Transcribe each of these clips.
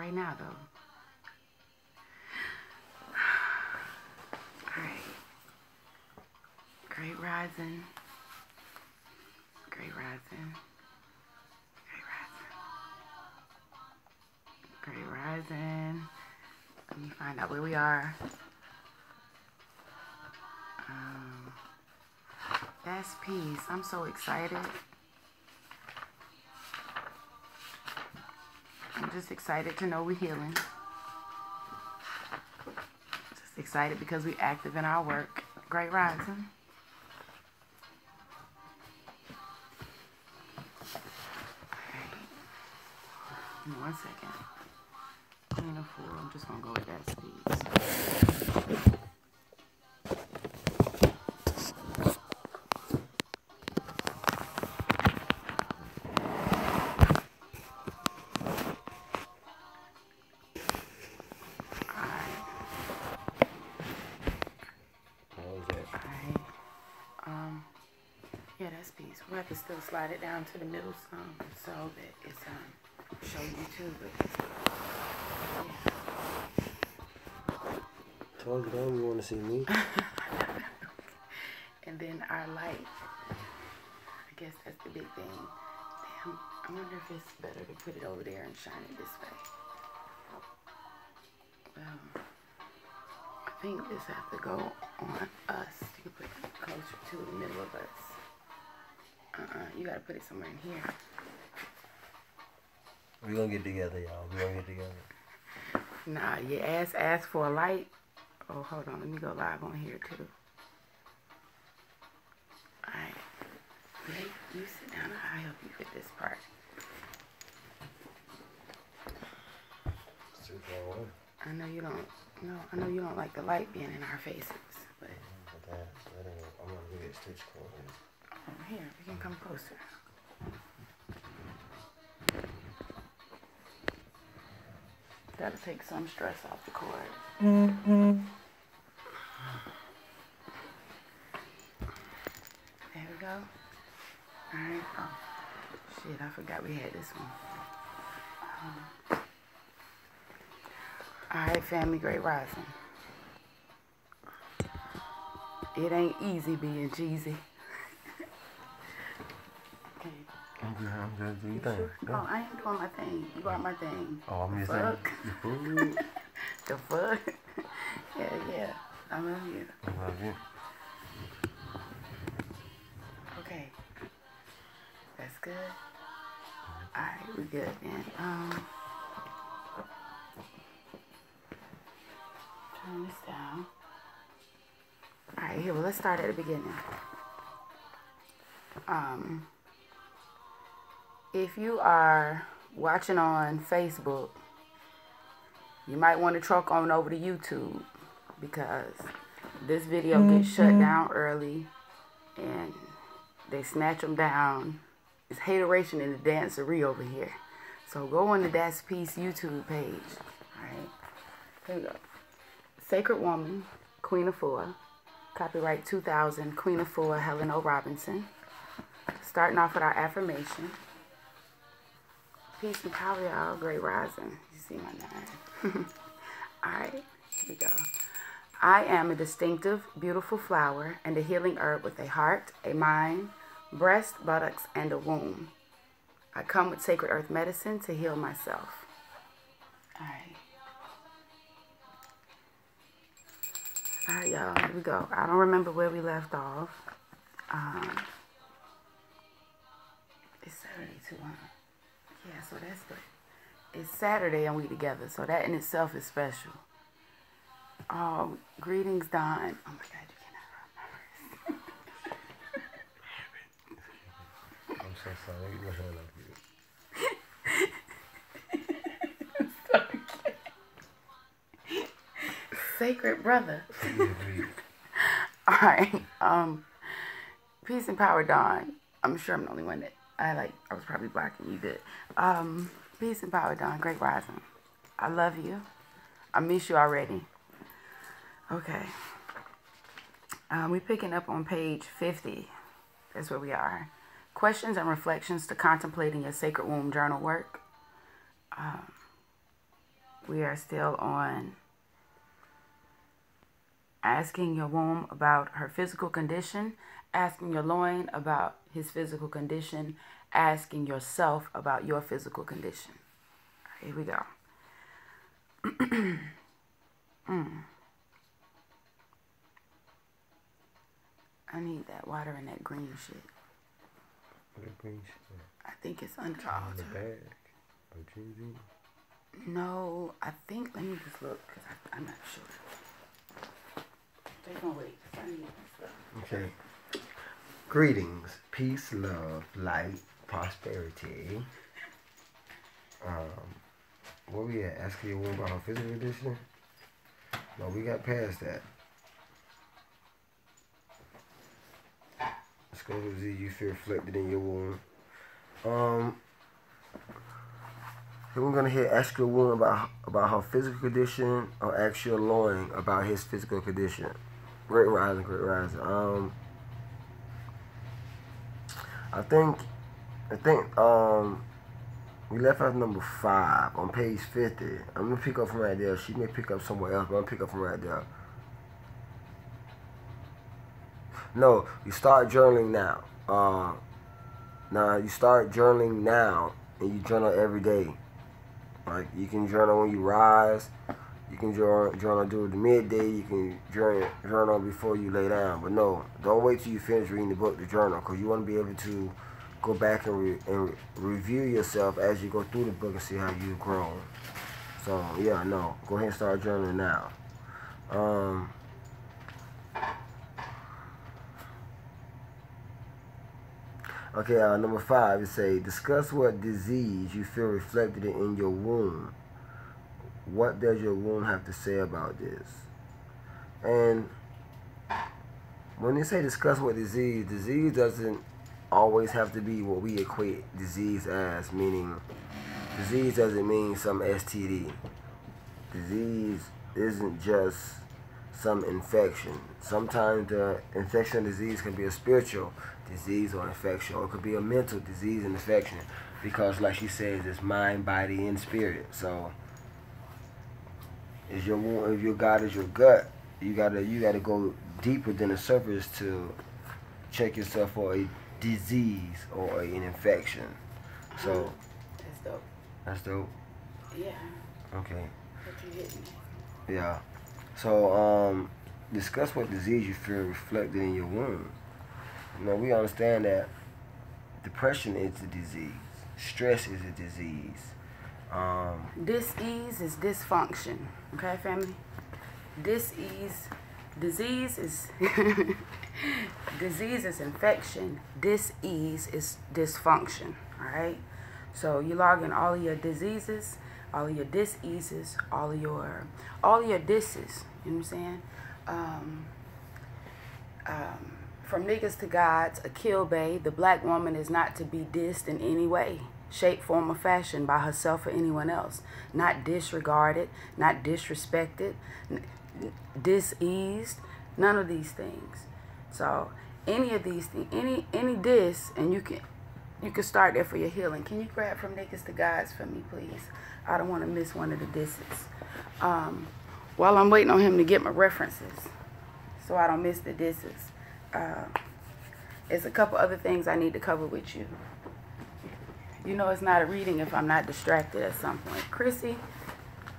right now, though. All right. Great rising. Great rising. Great rising. Great rising. Let me find out where we are. That's peace. I'm so excited. I'm just excited to know we're healing. Just excited because we're active in our work. Great rising. Alright. Give me 1 second. Queen of 4. I'm just going to go with that speed. Yeah, that's peace. We'll have to still slide it down to the middle some so that it's show you too. But yeah. Told you don't you want to see me. And then our light. I guess that's the big thing. Damn, I wonder if it's better to put it over there and shine it this way. Well, I think this has to go on us. You can put it closer to the middle of us. You gotta put it somewhere in here. We're gonna get together, y'all. We're gonna get together. Nah, your ass asked for a light. Oh, hold on. Let me go live on here, too. Alright. You sit down. I'll help you with this part. It's too far away. I know you don't. No, I know you don't like the light being in our faces, but. I'm gonna go get stitch cord. Oh, here, we can come closer. That'll take some stress off the cord. There we go. Alright. Oh, shit, I forgot we had this one. Alright, family, great rising. It ain't easy being cheesy. I'm good. Do you think? Sure? Yeah. Oh, I ain't doing my thing. You got my thing. Oh, I'm just saying. The food. The fuck? Yeah. I love you. I love you. Okay. That's good. Alright, we good then. Turn this down. Alright, here, well, let's start at the beginning. If you are watching on Facebook, you might want to truck on over to YouTube because this video gets shut down early and they snatch them down. It's hateration in the dancery over here. So go on the That's Peace YouTube page. Alright, here we go. Sacred Woman, Queen of 4. Copyright 2000, Queen of 4, Helen O. Robinson. Starting off with our affirmation. Peace and power, y'all. Great rising. You see my 9. Alright, here we go. I am a distinctive, beautiful flower and a healing herb with a heart, a mind, breast, buttocks, and a womb. I come with sacred earth medicine to heal myself. Alright. Alright, y'all. Here we go. I don't remember where we left off. It's Saturday too, huh? Yeah, so that's good. It's Saturday and we together, so that in itself is special. Oh, greetings, Don. Oh my God, you cannot remember. I'm so sorry. You look like you. Sacred brother. Alright. Peace and power, Don. I'm sure I'm the only one that I was probably blocking you good. Peace and power, Don. Great rising. I love you. I miss you already. Okay. We're picking up on page 50. That's where we are. Questions and reflections to contemplating your sacred womb journal work. We are still on asking your womb about her physical condition, asking your loin about his physical condition, asking yourself about your physical condition. Here we go. I need that water and that green shit. What green shit? I think it's under the altar. In the bag? Or Jay-Z? No, I think, let me just look, because I'm not sure. They're going to wait, because I need this stuff. Okay. Greetings, peace, love, light, prosperity. Where we at? Asking your woman about her physical condition? No, we got past that. Let's go to Z you feel reflected in your womb. Then we're gonna hit ask your woman about her physical condition, or ask your loin about his physical condition. Great rising, great rising. I think we left out number 5 on page 50. I'm gonna pick up from right there. She may pick up somewhere else, but I'm gonna pick up from right there. No, you start journaling now. You start journaling now, and you journal every day. Like, you can journal when you rise. You can journal during the midday. You can journal before you lay down. But no, don't wait till you finish reading the book to journal, because you want to be able to go back and review yourself as you go through the book and see how you've grown. So, yeah, no. Go ahead and start journaling now. Okay, number 5, it say, discuss what disease you feel reflected in your womb. What does your womb have to say about this? And when they say discuss what disease doesn't always have to be what we equate disease as, meaning disease doesn't mean some STD. Disease isn't just some infection. Sometimes the infection disease can be a spiritual disease or infection, or it could be a mental disease and infection, because like she says, it's mind, body, and spirit. So if your God is your gut, you gotta go deeper than the surface to check yourself for a disease or an infection. So that's dope. That's dope. Yeah. Okay. But you hit me. Yeah. So discuss what disease you feel reflected in your womb. You know, we understand that depression is a disease. Stress is a disease. Dis-ease is dysfunction. Okay, family? Dis-ease. Disease is disease is infection. Dis-ease is dysfunction. Alright? So you log in all of your diseases, all of your dis-eases, all of your disses. You know what I'm saying? From niggas to gods, a kill bae, the black woman is not to be dissed in any way, shape, form, or fashion by herself or anyone else. Not disregarded, not disrespected, diseased, none of these things. So any of these things, any diss, and you can start there for your healing. Can you grab from niggas to gods for me, please? I don't want to miss one of the disses. While I'm waiting on him to get my references, so I don't miss the disses. There's a couple other things I need to cover with you. You know it's not a reading if I'm not distracted at some point. Chrissy,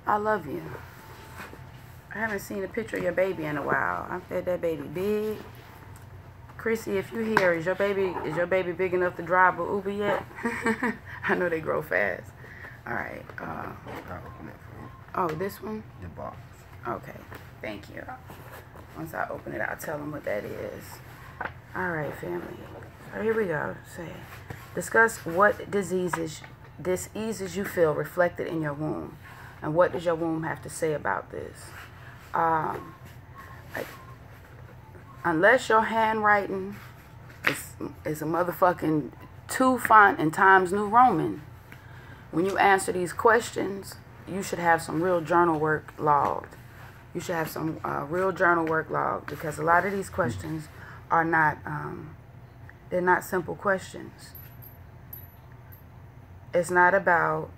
I love you. I haven't seen a picture of your baby in a while. I fed that baby big. Chrissy, if you're here, is your baby big enough to drive an Uber yet? I know they grow fast. All right. I'll open it for you. Oh, this one? The box. Okay. Thank you. Once I open it, I'll tell them what that is. All right, family. So here we go. Say, discuss what diseases you feel reflected in your womb, and what does your womb have to say about this? Unless your handwriting is a motherfucking 2 font and Times New Roman, when you answer these questions, you should have some real journal work logged. You should have some real journal work logged, because a lot of these questions are not, they're not simple questions. It's not about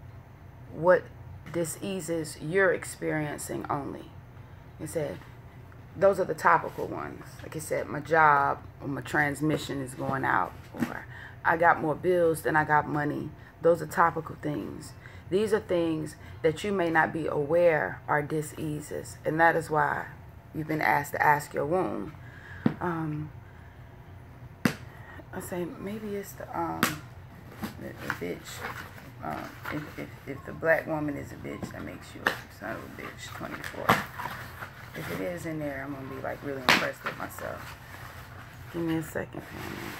what diseases you're experiencing only. It said, those are the topical ones. Like I said, my job or my transmission is going out, or I got more bills than I got money. Those are topical things. These are things that you may not be aware are diseases, and that is why you've been asked to ask your womb. I say maybe it's the bitch. If the black woman is a bitch, that makes you a son of a bitch. 24. If it is in there, I'm gonna be like really impressed with myself. Give me a second, family.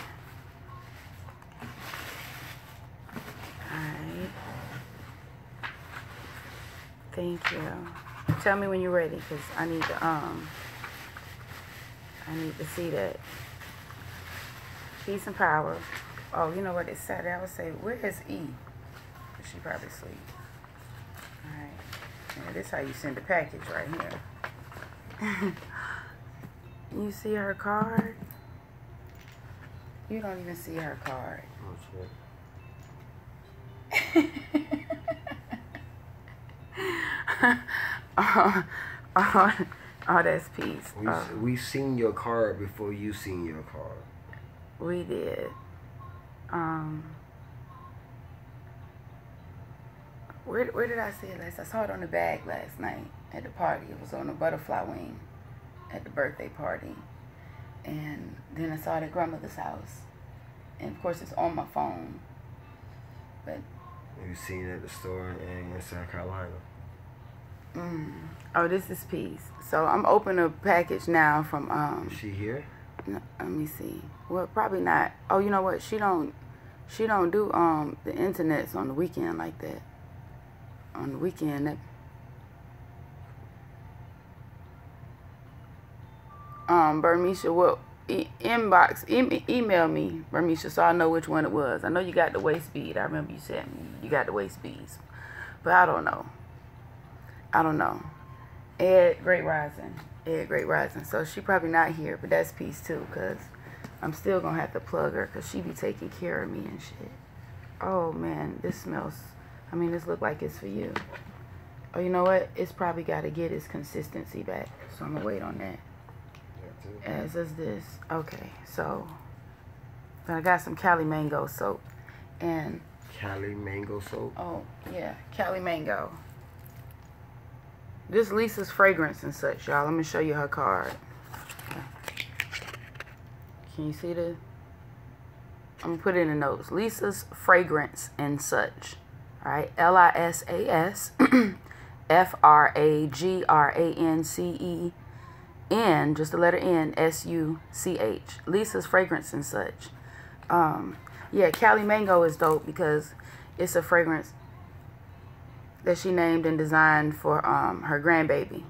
Alright. Thank you. Tell me when you're ready, because I need to see that. Peace and power. Oh, you know what it said? I would say, where is E? She probably asleep. Alright. Yeah, this is how you send a package right here. You see her card? You don't even see her card. Oh, that's peace. We seen your card before you seen your card. We did. Where did I see it last? I saw it on the bag last night at the party. It was on a butterfly wing at the birthday party. And then I saw it at grandmother's house. And of course it's on my phone. But you seen it at the store in South Carolina. Oh, this is peace. So I'm opening a package now from Is she here? No, let me see. Well, probably not. Oh, you know what? She don't do the internets on the weekend like that. On the weekend, that Bermisha, well, email me, Bermisha, so I know which one it was. I know you got the waist bead. I remember you said you got the waist beads, but I don't know. Ed Great Rising. So she probably not here, but that's peace too, cause I'm still gonna have to plug her, cause she be taking care of me and shit. Oh man, this smells. I mean, this look like it's for you. Oh, you know what? It's probably got to get its consistency back, so I'm gonna wait on that. As is this. Okay, so I got some Cali Mango soap and Cali Mango soap. Oh yeah, Cali Mango. This Lisa's fragrance and such, y'all. Let me show you her card. Can you see this? I'm gonna put it in the notes. Lisa's fragrance and such. All right, LISAS FRAGRANCEN, just the letter N, SUCH. Lisa's fragrance and such. Yeah, Cali Mango is dope because it's a fragrance that she named and designed for her grandbaby.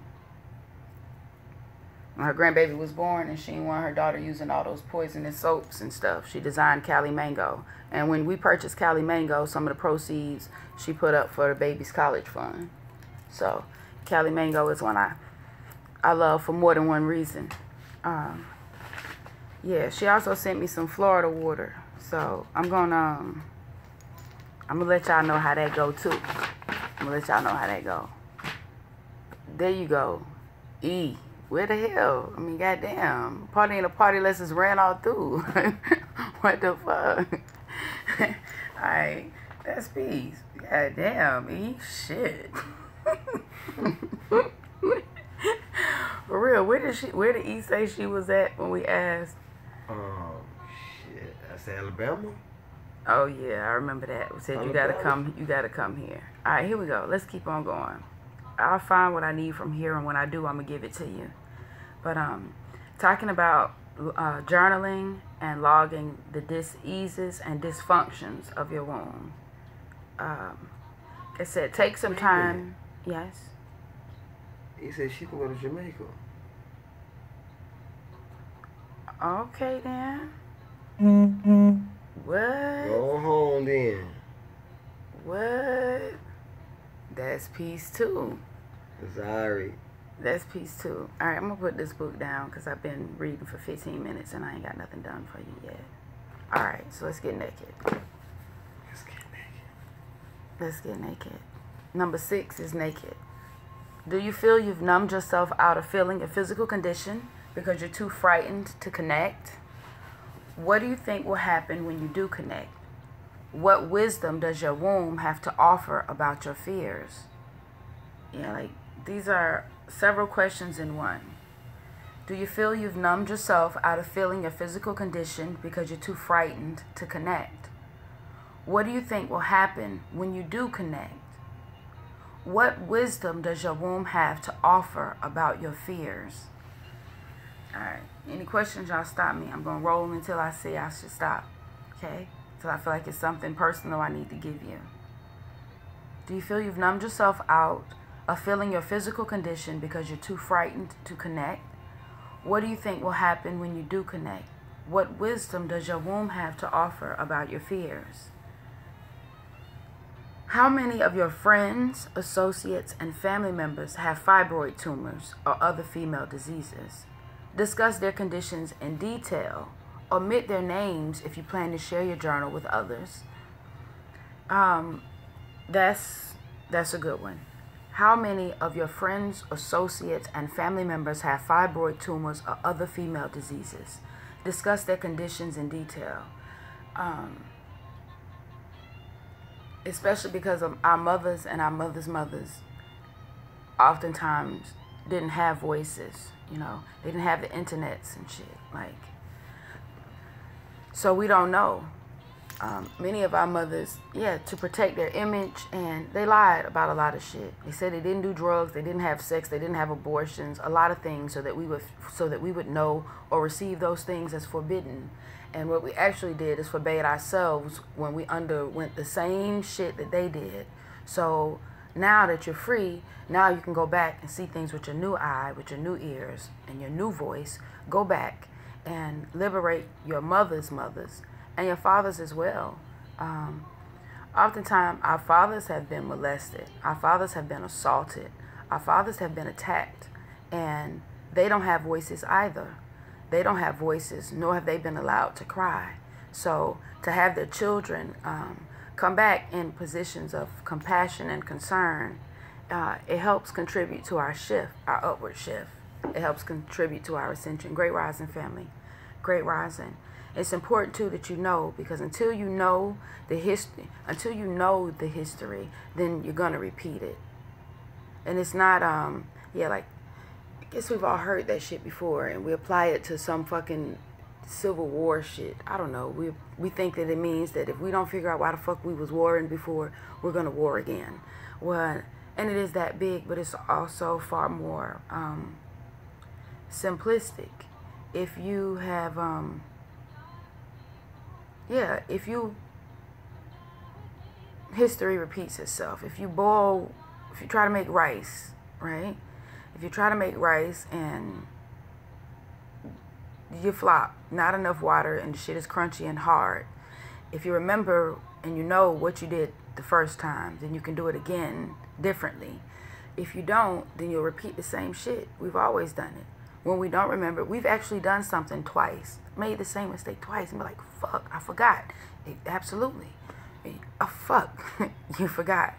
When her grandbaby was born and she didn't want her daughter using all those poisonous soaps and stuff, she designed Cali Mango. And when we purchased Cali Mango, some of the proceeds she put up for the baby's college fund. So Cali Mango is one I love for more than one reason. Yeah, she also sent me some Florida water. So I'm gonna let y'all know how that go too. There you go. E. Where the hell? I mean, goddamn. Party ain't a party unless it's ran all through. What the fuck? Alright. That's peace. Goddamn, E. Shit. For real, where did E say she was at when we asked? Shit. That's Alabama? Oh yeah, I remember that. We said Alabama. you gotta come here. Alright, here we go. Let's keep on going. I'll find what I need from here, and when I do, I'm gonna give it to you. But talking about journaling and logging the diseases and dysfunctions of your womb. Like I said, take some time. Yes. He said she can go to Jamaica. Okay then. What? Go home then. What? That's peace too. Sorry. That's peace too. Alright, I'm gonna put this book down because I've been reading for 15 minutes and I ain't got nothing done for you yet. Alright, so let's get naked. Let's get naked. Let's get naked. Number 6 is naked. Do you feel you've numbed yourself out of feeling a physical condition because you're too frightened to connect? What do you think will happen when you do connect? What wisdom does your womb have to offer about your fears? Yeah, like these are several questions in one. Do you feel you've numbed yourself out of feeling your physical condition because you're too frightened to connect? What do you think will happen when you do connect? What wisdom does your womb have to offer about your fears? All right. Any questions, y'all stop me. I'm going to roll until I say I should stop. Okay? Until I feel like it's something personal I need to give you. Do you feel you've numbed yourself out of feeling your physical condition because you're too frightened to connect? What do you think will happen when you do connect? What wisdom does your womb have to offer about your fears? How many of your friends, associates, and family members have fibroid tumors or other female diseases? Discuss their conditions in detail. Omit their names if you plan to share your journal with others. That's a good one. How many of your friends, associates, and family members have fibroid tumors or other female diseases? Discuss their conditions in detail. Especially because of our mothers and our mothers' mothers oftentimes didn't have voices, you know. They didn't have the internets and shit, like. So we don't know. Many of our mothers, to protect their image, and they lied about a lot of shit. They said they didn't do drugs, they didn't have sex, they didn't have abortions, a lot of things, so that we would know or receive those things as forbidden. And what we actually did is forbade ourselves when we underwent the same shit that they did. So now that you're free, now you can go back and see things with your new eye, with your new ears, and your new voice. Go back and liberate your mother's mothers and your fathers as well. Oftentimes, our fathers have been molested. Our fathers have been assaulted. Our fathers have been attacked. And they don't have voices either. They don't have voices, nor have they been allowed to cry. So to have their children come back in positions of compassion and concern, it helps contribute to our shift, our upward shift. It helps contribute to our ascension. Great rising, family. Great rising. It's important too that you know, because until you know the history, then you're gonna repeat it. And it's not like, I guess we've all heard that shit before, and we apply it to some fucking Civil War shit. I don't know. We think that it means that if we don't figure out why the fuck we was warring before, we're gonna war again. Well, and it is that big, but it's also far more simplistic. If you have history repeats itself. If you try to make rice, right? If you try to make rice and you flop, not enough water, and the shit is crunchy and hard, if you remember and you know what you did the first time, then you can do it again differently. If you don't, then you'll repeat the same shit. We've always done it. When we don't remember, we've actually done something twice, made the same mistake twice, and be like, fuck, I forgot. Absolutely. Oh, fuck, you forgot.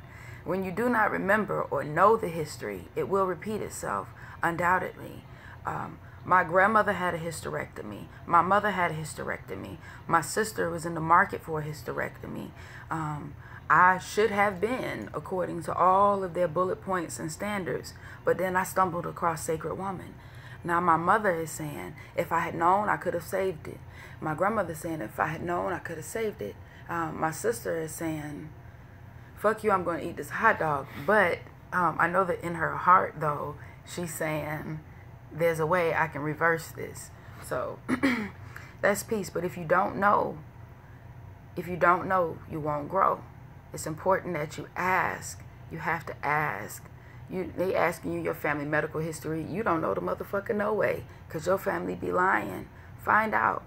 When you do not remember or know the history, it will repeat itself, undoubtedly. My grandmother had a hysterectomy. My mother had a hysterectomy. My sister was in the market for a hysterectomy. I should have been, according to all of their bullet points and standards, but then I stumbled across Sacred Woman. Now my mother is saying, if I had known, I could have saved it. My grandmother's saying, if I had known, I could have saved it. My sister is saying, fuck you, I'm going to eat this hot dog. But I know that in her heart, though, she's saying, there's a way I can reverse this. So that's peace. But if you don't know, you won't grow. It's important that you ask. You have to ask. They asking you your family medical history. You don't know the motherfucker no way, because your family be lying. Find out.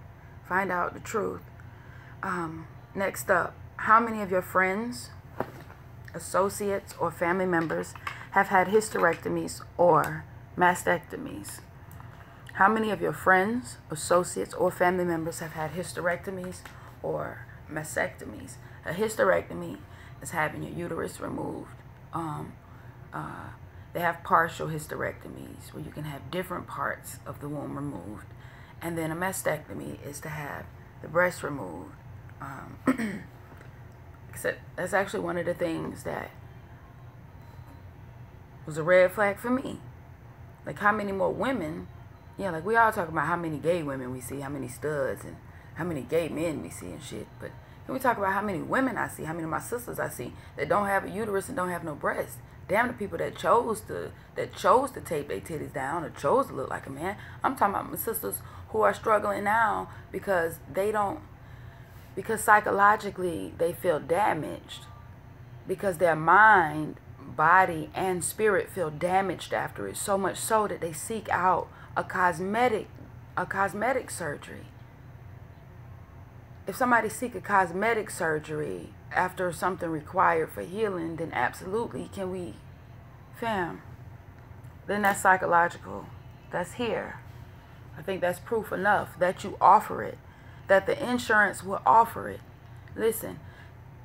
Find out the truth. Next up, how many of your friends, associates, or family members have had hysterectomies or mastectomies? How many of your friends, associates, or family members have had hysterectomies or mastectomies? A hysterectomy is having your uterus removed. they have partial hysterectomies where you can have different parts of the womb removed. And then a mastectomy is to have the breast removed. Except that's actually one of the things that was a red flag for me. Like, how many more women, yeah, like we all talk about how many gay women we see, how many studs, and how many gay men we see and shit. But can we talk about how many women I see, how many of my sisters I see that don't have a uterus and don't have no breast? Damn the people that chose to tape their titties down or chose to look like a man. I'm talking about my sisters who are struggling now because psychologically they feel damaged, because their mind, body, and spirit feel damaged after it, so much so that they seek out a cosmetic surgery. If somebody seek a cosmetic surgery after something required for healing, then absolutely can we, fam, then that's psychological. That's here. I think that's proof enough that you offer it, that the insurance will offer it. Listen,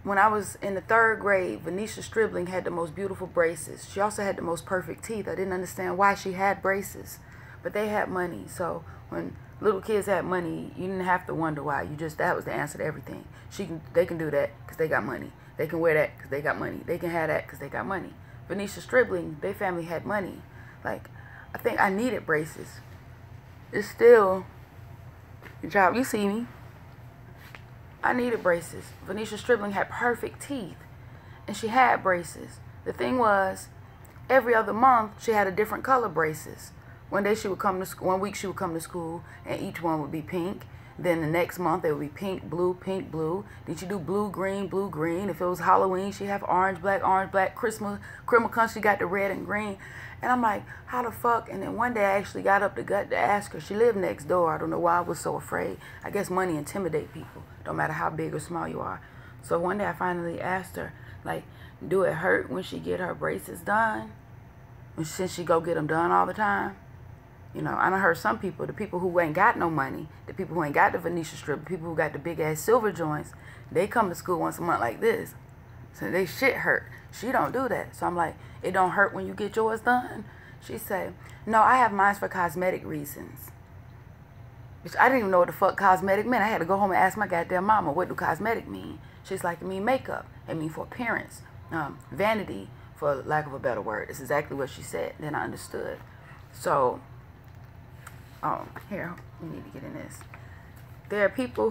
when I was in the 3rd grade, Venetia Stribling had the most beautiful braces. She also had the most perfect teeth. I didn't understand why she had braces, but they had money. So when little kids had money, you didn't have to wonder why. That was the answer to everything. They can do that because they got money. They can wear that because they got money. They can have that because they got money. Venetia Stribling, their family had money. Like, I think I needed braces. It's still your job. You see me. I needed braces. Venetia Stribling had perfect teeth, and she had braces. The thing was, every other month she had a different color braces. One day she would come to school. One week she would come to school, and each one would be pink. Then the next month they would be pink, blue, pink, blue. Then she do blue, green, blue, green. If it was Halloween, she'd have orange, black, Christmas, criminal country got the red and green. And I'm like, how the fuck? And then one day I actually got up the gut to ask her. She lived next door. I don't know why I was so afraid. I guess money intimidate people, no matter how big or small you are. So one day I finally asked her, like, do it hurt when she get her braces done? Since she go get them done all the time? You know, I done heard some people, the people who ain't got no money, the people who ain't got the Venetia strip, the people who got the big ass silver joints, they come to school once a month like this. So they shit hurt. She don't do that. So I'm like, it don't hurt when you get yours done? She said, no, I have mine for cosmetic reasons. Which I didn't even know what the fuck cosmetic meant. I had to go home and ask my goddamn mama, what do cosmetic mean? She's like, it mean makeup. It mean for appearance. Vanity, for lack of a better word. It's exactly what she said. Then I understood. So, here, we need to get in this. There are people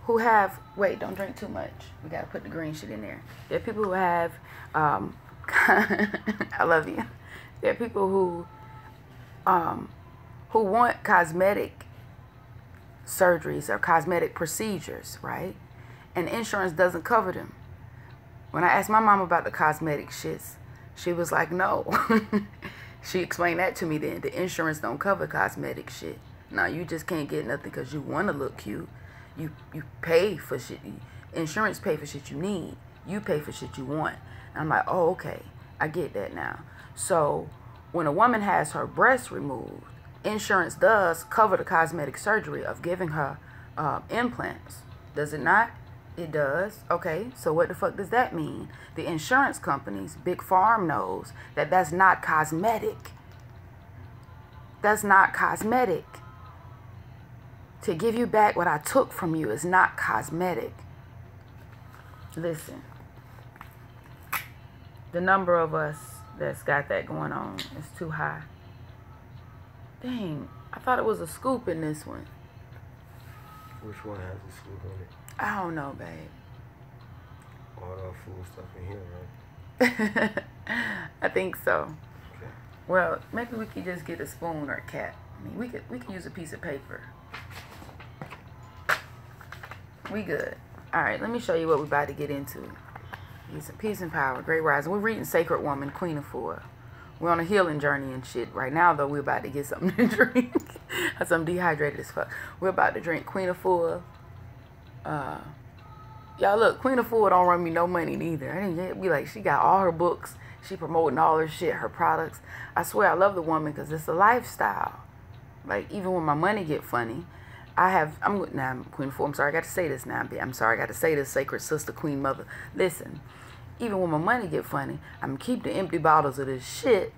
who have, wait, don't drink too much. We gotta put the green shit in there. There are people who have, I love you. There are people who want cosmetic surgeries or cosmetic procedures, right? And insurance doesn't cover them. When I asked my mom about the cosmetic shits, she was like, no. She explained that to me then. The insurance don't cover cosmetic shit. Now, you just can't get nothing because you want to look cute. You pay for shit. Insurance pay for shit you need. You pay for shit you want. And I'm like, oh, okay. I get that now. So when a woman has her breast removed, insurance does cover the cosmetic surgery of giving her implants. Does it not? It does. Okay, so what the fuck does that mean? The insurance companies, Big Farm knows that that's not cosmetic. That's not cosmetic. To give you back what I took from you is not cosmetic. Listen, the number of us that's got that going on is too high. Dang, I thought it was a scoop in this one. Which one has a scoop on it? I don't know, babe. All that food stuff in here, right? I think so. Okay. Well, maybe we could just get a spoon or a cap. I mean, we could use a piece of paper. We good. All right, let me show you what we're about to get into. Peace and power, great rising. We're reading Sacred Woman, Queen Afua. We're on a healing journey and shit. Right now, though, we're about to get something to drink. I'm dehydrated as fuck. We're about to drink Queen Afua. Y'all look, Queen Afua don't run me no money neither. I didn't be like, she got all her books. She promoting all her shit, her products. I swear I love the woman because it's a lifestyle. Like, even when my money get funny, I'm Queen Four. I'm sorry, I got to say this now. I'm sorry, I got to say this, sacred sister, Queen Mother. Listen, even when my money get funny, I'm going to keep the empty bottles of this shit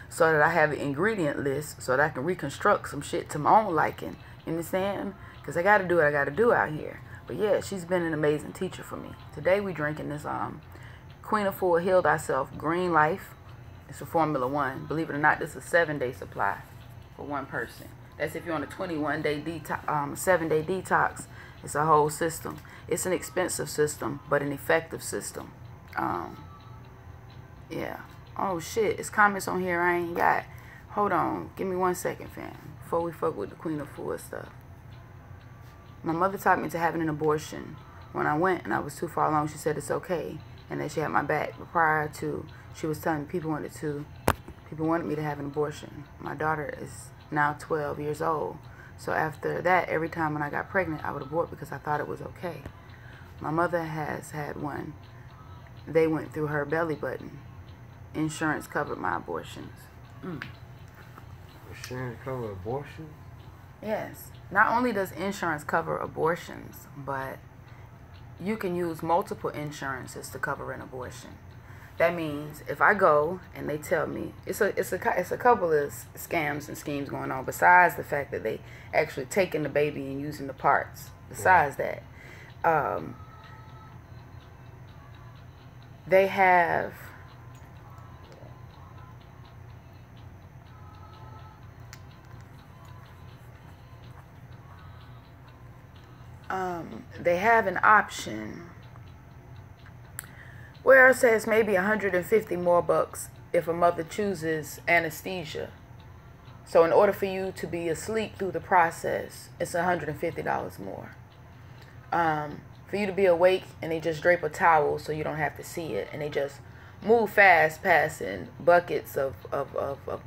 so that I have an ingredient list so that I can reconstruct some shit to my own liking. You understand? Because I got to do what I got to do out here. But yeah, she's been an amazing teacher for me. Today we drinking this Queen of Four Heal Thyself Green Life. It's a Formula 1. Believe it or not, this is a 7-day supply for one person. That's if you're on a 21-day detox, 7-day detox. It's a whole system. It's an expensive system, but an effective system. Yeah. Oh shit, it's comments on here I ain't got. Hold on, give me 1 second, fam, before we fuck with the Queen of Four stuff. My mother taught me to having an abortion. When I went and I was too far along, she said it's okay and that she had my back. But prior to, she was telling me people wanted me to have an abortion. My daughter is now 12 years old. So after that, every time when I got pregnant, I would abort because I thought it was okay. My mother has had one. They went through her belly button. Insurance covered my abortions. Insurance cover abortions? Yes. Not only does insurance cover abortions, but you can use multiple insurances to cover an abortion. That means if I go and they tell me it's a couple of scams and schemes going on besides the fact that they actually taking the baby and using the parts. Besides that, they have an option where it says maybe 150 more bucks if a mother chooses anesthesia. So in order for you to be asleep through the process, it's $150 more. For you to be awake and they just drape a towel so you don't have to see it, and they just move fast passing buckets of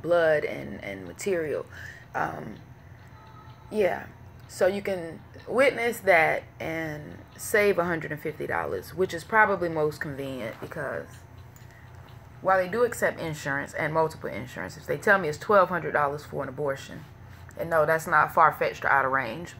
blood and material. Yeah. So you can witness that and save $150, which is probably most convenient because while they do accept insurance and multiple insurances, they tell me it's $1,200 for an abortion. And no, that's not far-fetched or out of range.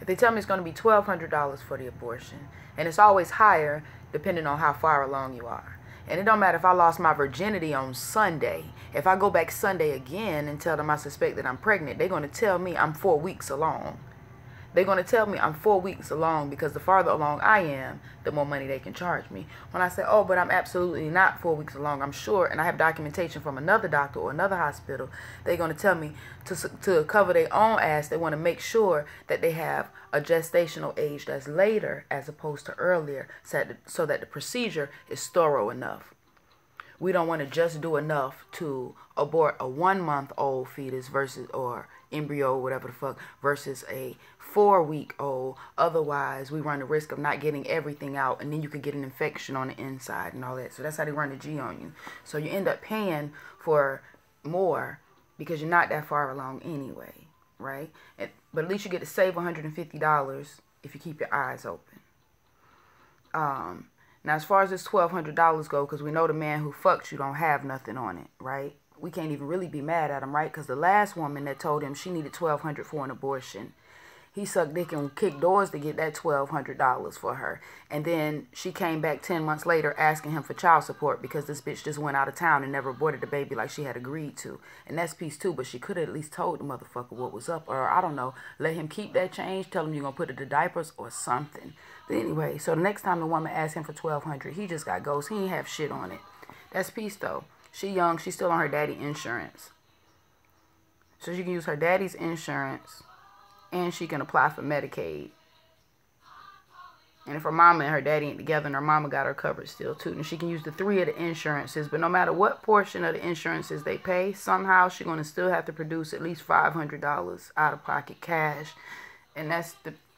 If they tell me it's going to be $1,200 for the abortion, and it's always higher depending on how far along you are. And it don't matter if I lost my virginity on Sunday. If I go back Sunday again and tell them I suspect that I'm pregnant, they're going to tell me I'm 4 weeks along. They're going to tell me I'm 4 weeks along because the farther along I am, the more money they can charge me. When I say, oh, but I'm absolutely not 4 weeks along, I'm sure, and I have documentation from another doctor or another hospital, they're going to tell me to cover their own ass, they want to make sure that they have a gestational age that's later as opposed to earlier so that the procedure is thorough enough. We don't want to just do enough to abort a 1-month-old fetus versus, or embryo, whatever the fuck, versus a 4-week-old. Otherwise, we run the risk of not getting everything out, and then you could get an infection on the inside and all that. So that's how they run the G on you. So you end up paying for more because you're not that far along anyway, right? But at least you get to save $150 if you keep your eyes open. Now, as far as this $1,200 go, because we know the man who fucks you don't have nothing on it, right? We can't even really be mad at him, right? Because the last woman that told him she needed $1,200 for an abortion, he sucked dick and kicked doors to get that $1,200 for her. And then she came back 10 months later asking him for child support because this bitch just went out of town and never aborted the baby like she had agreed to. And that's peace too, but she could have at least told the motherfucker what was up. Or, I don't know, let him keep that change, tell him you're going to put it to diapers or something. But anyway, so the next time the woman asked him for $1,200, he just got ghost. He ain't have shit on it. That's peace though. She young. She's still on her daddy insurance. So she can use her daddy's insurance and she can apply for Medicaid. And if her mama and her daddy ain't together and her mama got her covered still too, then she can use the 3 of the insurances. But no matter what portion of the insurances they pay, somehow she's going to still have to produce at least $500 out of pocket cash. And that's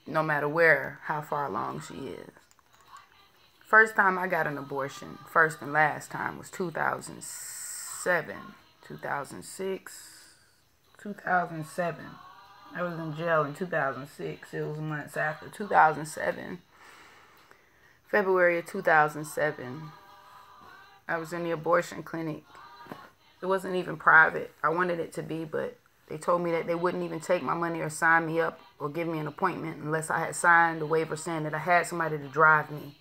no matter where, how far along she is. First time I got an abortion, first and last time, was 2007, 2006, 2007. I was in jail in 2006. It was months after. 2007, February of 2007. I was in the abortion clinic. It wasn't even private. I wanted it to be, but They told me that they wouldn't even take my money or sign me up or give me an appointment unless I had signed a waiver saying that I had somebody to drive me.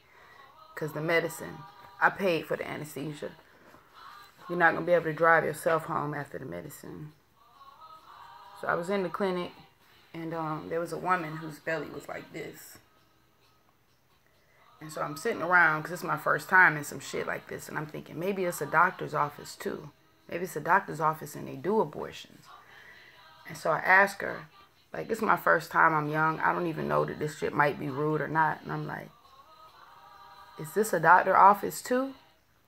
Because the medicine, I paid for the anesthesia. You're not going to be able to drive yourself home after the medicine. So I was in the clinic, and there was a woman whose belly was like this. And so I'm sitting around, because it's my first time in some shit like this, and I'm thinking, maybe it's a doctor's office too. Maybe it's a doctor's office and they do abortions. And so I asked her, like, this is my first time, I'm young, I don't even know that this shit might be rude or not. And I'm like, is this a doctor's office too?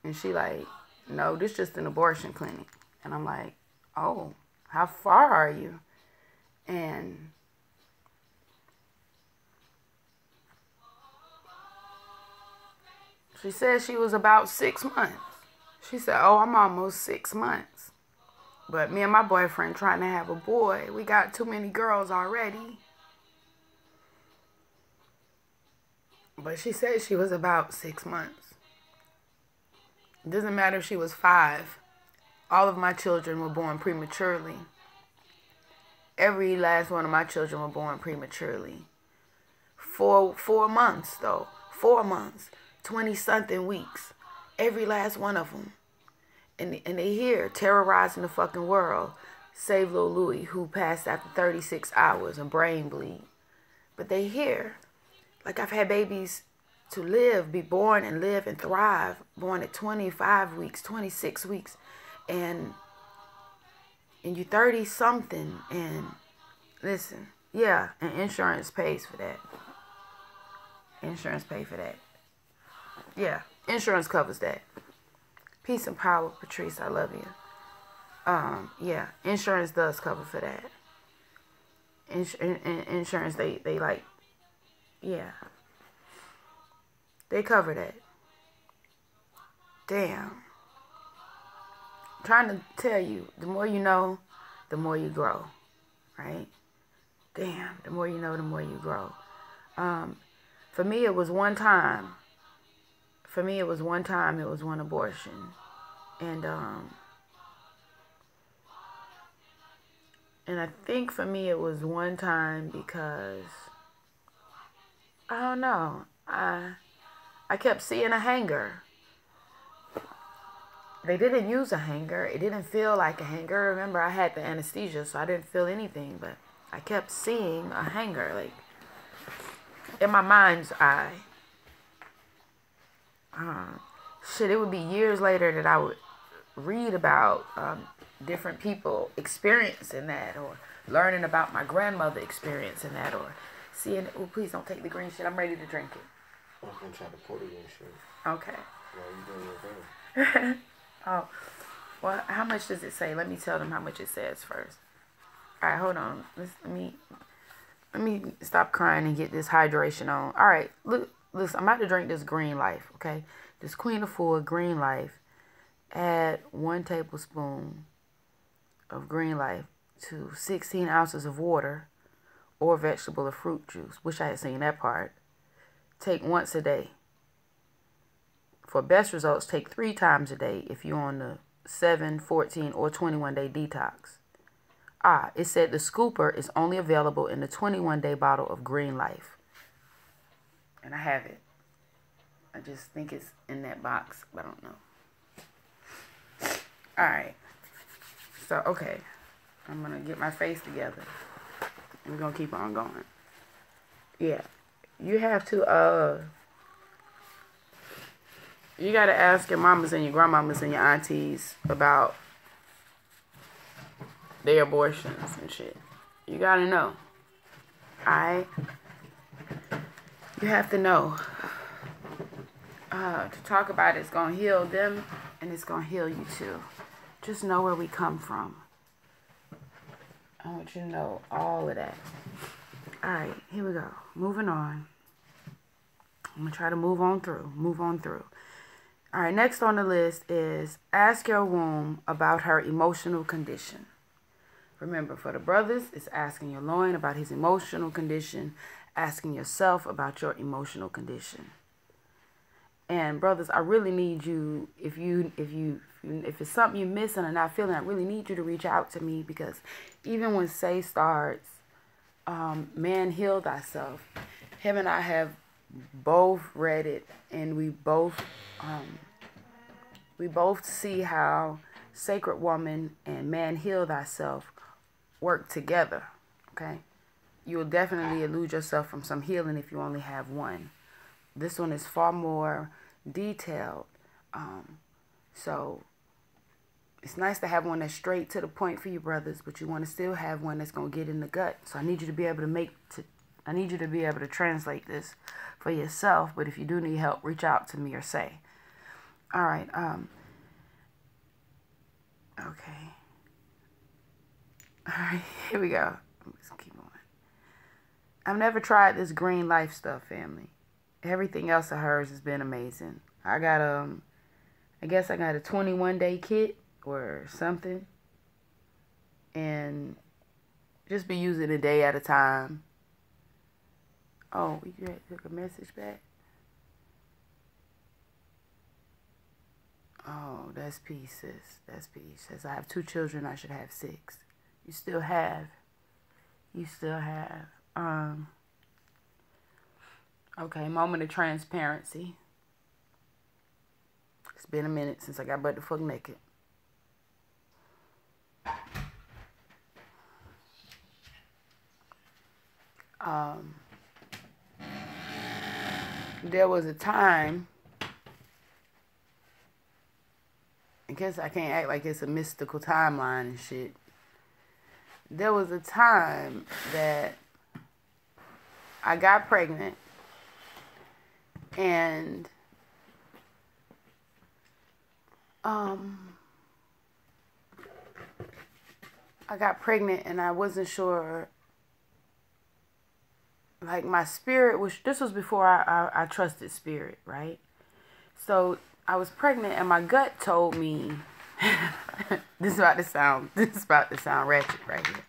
And she like, no, this is just an abortion clinic. And I'm like, oh, how far are you? And she said she was about 6 months. She said, oh, I'm almost 6 months. But me and my boyfriend trying to have a boy. We got too many girls already. But she said she was about 6 months. It doesn't matter if she was 5. All of my children were born prematurely. Every last one of my children were born prematurely. 4 months, though. 4 months. 20-something weeks. Every last one of them. And they here terrorizing the fucking world. Save Lil Louis, who passed after 36 hours, a brain bleed. But they here. Like, I've had babies to live, be born and live and thrive, born at 25 weeks, 26 weeks, and you're 30-something, and listen, yeah, and insurance pays for that. Insurance pays for that. Yeah, insurance covers that. Peace and power, Patrice, I love you. Yeah, insurance does cover for that. Insurance, they like, yeah. They cover that. Damn. I'm trying to tell you, the more you know, the more you grow. Right? Damn, the more you know, the more you grow. For me, it was one time. It was one abortion. And I think for me it was one time because, I don't know, I kept seeing a hanger. They didn't use a hanger. It didn't feel like a hanger. Remember, I had the anesthesia, so I didn't feel anything. But I kept seeing a hanger, like, in my mind's eye. Shit, it would be years later that I would read about different people experiencing that, or learning about my grandmother experiencing that, or seeing it. Oh, please don't take the green shit. I'm ready to drink it. I'm going to try to pour the green shit. Okay. While you doing your thing. Oh, well, how much does it say? Let me tell them how much it says first. All right, hold on. Let me stop crying and get this hydration on. All right, look, listen, I'm about to drink this Green Life, okay? This Queen Afua Green Life. Add 1 tablespoon of Green Life to 16 ounces of water or vegetable or fruit juice. Wish I had seen that part. Take once a day. For best results, take 3 times a day if you're on the 7, 14, or 21-day detox. It said the scooper is only available in the 21-day bottle of Green Life. And I have it. I just think it's in that box, but I don't know. Alright. So, okay. I'm going to get my face together. And we're going to keep on going. Yeah. You have to, you got to ask your mamas and your grandmamas and your aunties about their abortions and shit. You got to know. Alright? You have to know. To talk about it's going to heal them and it's going to heal you too. Just know where we come from. I want you to know all of that. Alright, here we go. Moving on. I'm going to try to move on through. Alright, next on the list is ask your womb about her emotional condition. Remember, for the brothers, it's asking your loin about his emotional condition, asking yourself about your emotional condition. And brothers, I really need you, if it's something you're missing or not feeling, I really need you to reach out to me, because even when Say starts, Man Heal Thyself, him and I have both read it, and we both see how Sacred Woman and Man Heal Thyself work together. Okay, you will definitely elude yourself from some healing if you only have one. This one is far more detailed. So it's nice to have one that's straight to the point for you brothers, but you want to still have one that's going to get in the gut. So I need you to be able to translate this for yourself. But if you do need help, reach out to me or Say. All right. Okay. All right. Here we go. Let's keep going. I've never tried this green life stuff, family. Everything else of hers has been amazing. I guess I got a 21-day kit or something. And just be using a day at a time. Oh, you took a message back? Oh, that's peace, sis. That's peace. Says I have 2 children, I should have 6. You still have. Okay, moment of transparency. It's been a minute since I got butt the fuck naked. There was a time, I guess I can't act like it's a mystical timeline and shit. There was a time that I got pregnant, and I wasn't sure, like my spirit was, this was before I trusted spirit, right? So I was pregnant and my gut told me, this is about to sound ratchet right here.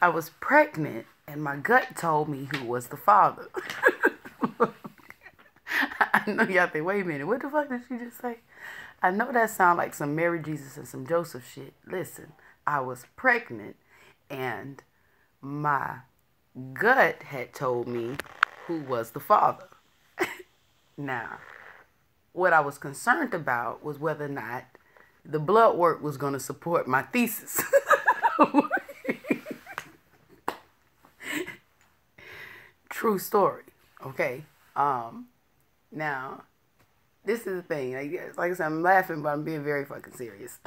I was pregnant and my gut told me who was the father. I know y'all think, wait a minute, what the fuck did she just say? I know that sounds like some Mary Jesus and some Joseph shit. Listen, I was pregnant and my gut had told me who was the father. Now, what I was concerned about was whether or not the blood work was going to support my thesis. True story. Okay. Now, this is the thing. Like I said, I'm laughing, but I'm being very fucking serious.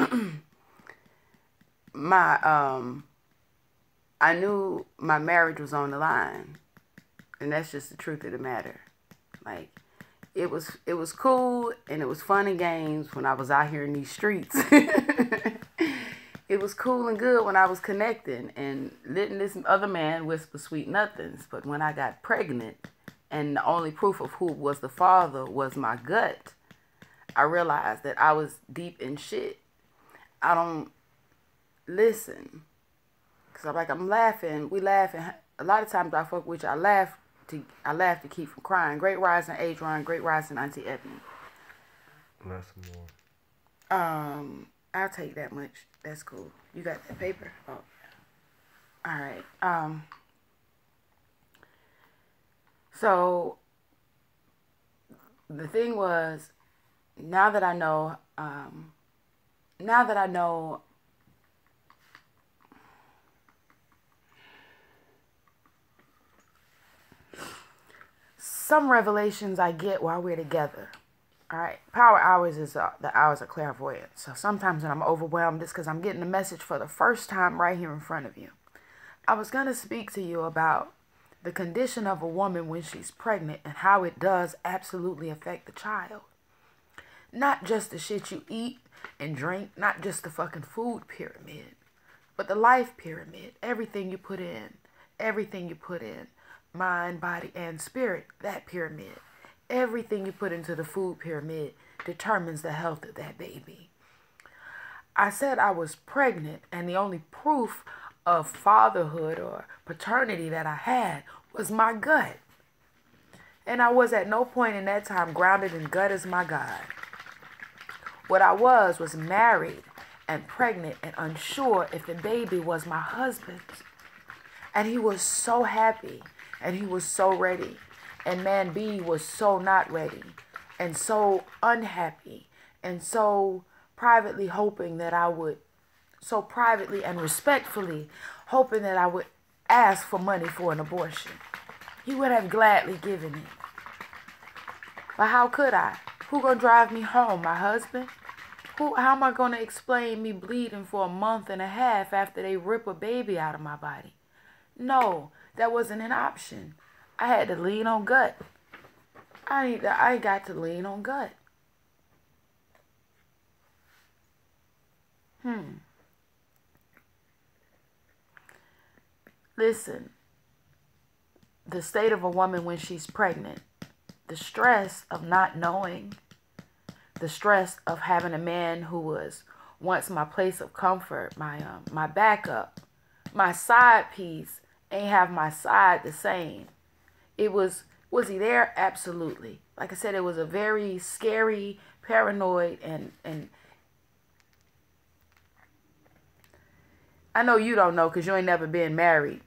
I knew my marriage was on the line, and that's just the truth of the matter. Like, it was cool and it was fun and games when I was out here in these streets. It was cool and good when I was connecting and letting this other man whisper sweet nothings. But when I got pregnant and the only proof of who was the father was my gut, I realized that I was deep in shit. I don't listen. Because I'm laughing. We laughing. A lot of times I fuck with you. I laugh to keep from crying. Great rising, Adron. Great rising, Auntie Ebony. Not some more. I'll take that much. That's cool. You got that paper? Oh, all right. So the thing was, now that I know, some revelations I get while we're together. All right. Power hours is the hours of clairvoyance. So sometimes when I'm overwhelmed, it's because I'm getting a message for the first time right here in front of you. I was going to speak to you about the condition of a woman when she's pregnant and how it does absolutely affect the child. Not just the shit you eat and drink, not just the fucking food pyramid, but the life pyramid. Everything you put in, mind, body, and spirit, that pyramid. Everything you put into the food pyramid determines the health of that baby. I said I was pregnant, and the only proof of fatherhood or paternity that I had was my gut. And I was at no point in that time grounded in gut as my God. What I was married and pregnant and unsure if the baby was my husband's. And he was so happy and he was so ready. And man B was so not ready and so unhappy and so privately hoping that I would, so privately and respectfully hoping that I would ask for money for an abortion. He would have gladly given it. But how could I? Who gonna drive me home? My husband? How am I gonna explain me bleeding for a month and a half after they rip a baby out of my body? No, that wasn't an option. I had to lean on gut. I got to lean on gut. Listen, the state of a woman when she's pregnant, the stress of not knowing, the stress of having a man who was once my place of comfort, my backup, my side piece, ain't have my side the same. It was he there? Absolutely. Like I said, it was a very scary, paranoid, and I know you don't know because you ain't never been married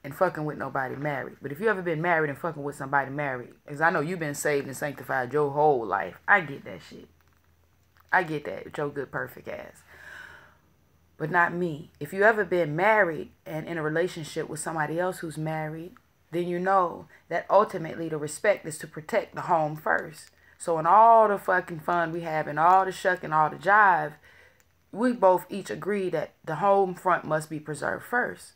and fucking with nobody married. But if you ever been married and fucking with somebody married, because I know you've been saved and sanctified your whole life. I get that shit. I get that with your good, perfect ass. But not me. If you ever been married and in a relationship with somebody else who's married, then you know that ultimately the respect is to protect the home first. So in all the fucking fun we have and all the shuck and all the jive, we both each agree that the home front must be preserved first.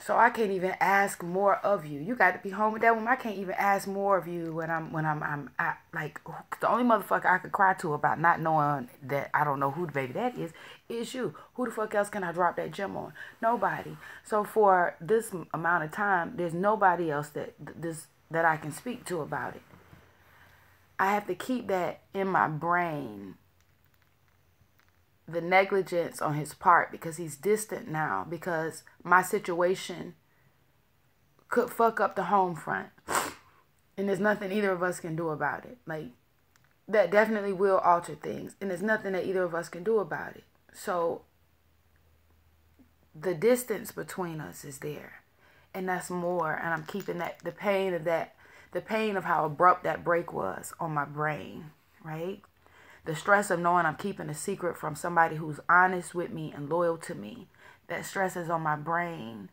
So I can't even ask more of you. You got to be home with that woman. I can't even ask more of you when I'm like, the only motherfucker I could cry to about not knowing that I don't know who the baby that is you. Who the fuck else can I drop that gem on? Nobody. So for this amount of time, there's nobody else that I can speak to about it. I have to keep that in my brain. The negligence on his part because he's distant now, because my situation could fuck up the home front and there's nothing either of us can do about it. Like, that definitely will alter things and there's nothing that either of us can do about it. So the distance between us is there, and that's more, and I'm keeping the pain of how abrupt that break was on my brain, right? The stress of knowing I'm keeping a secret from somebody who's honest with me and loyal to me. That stress is on my brain.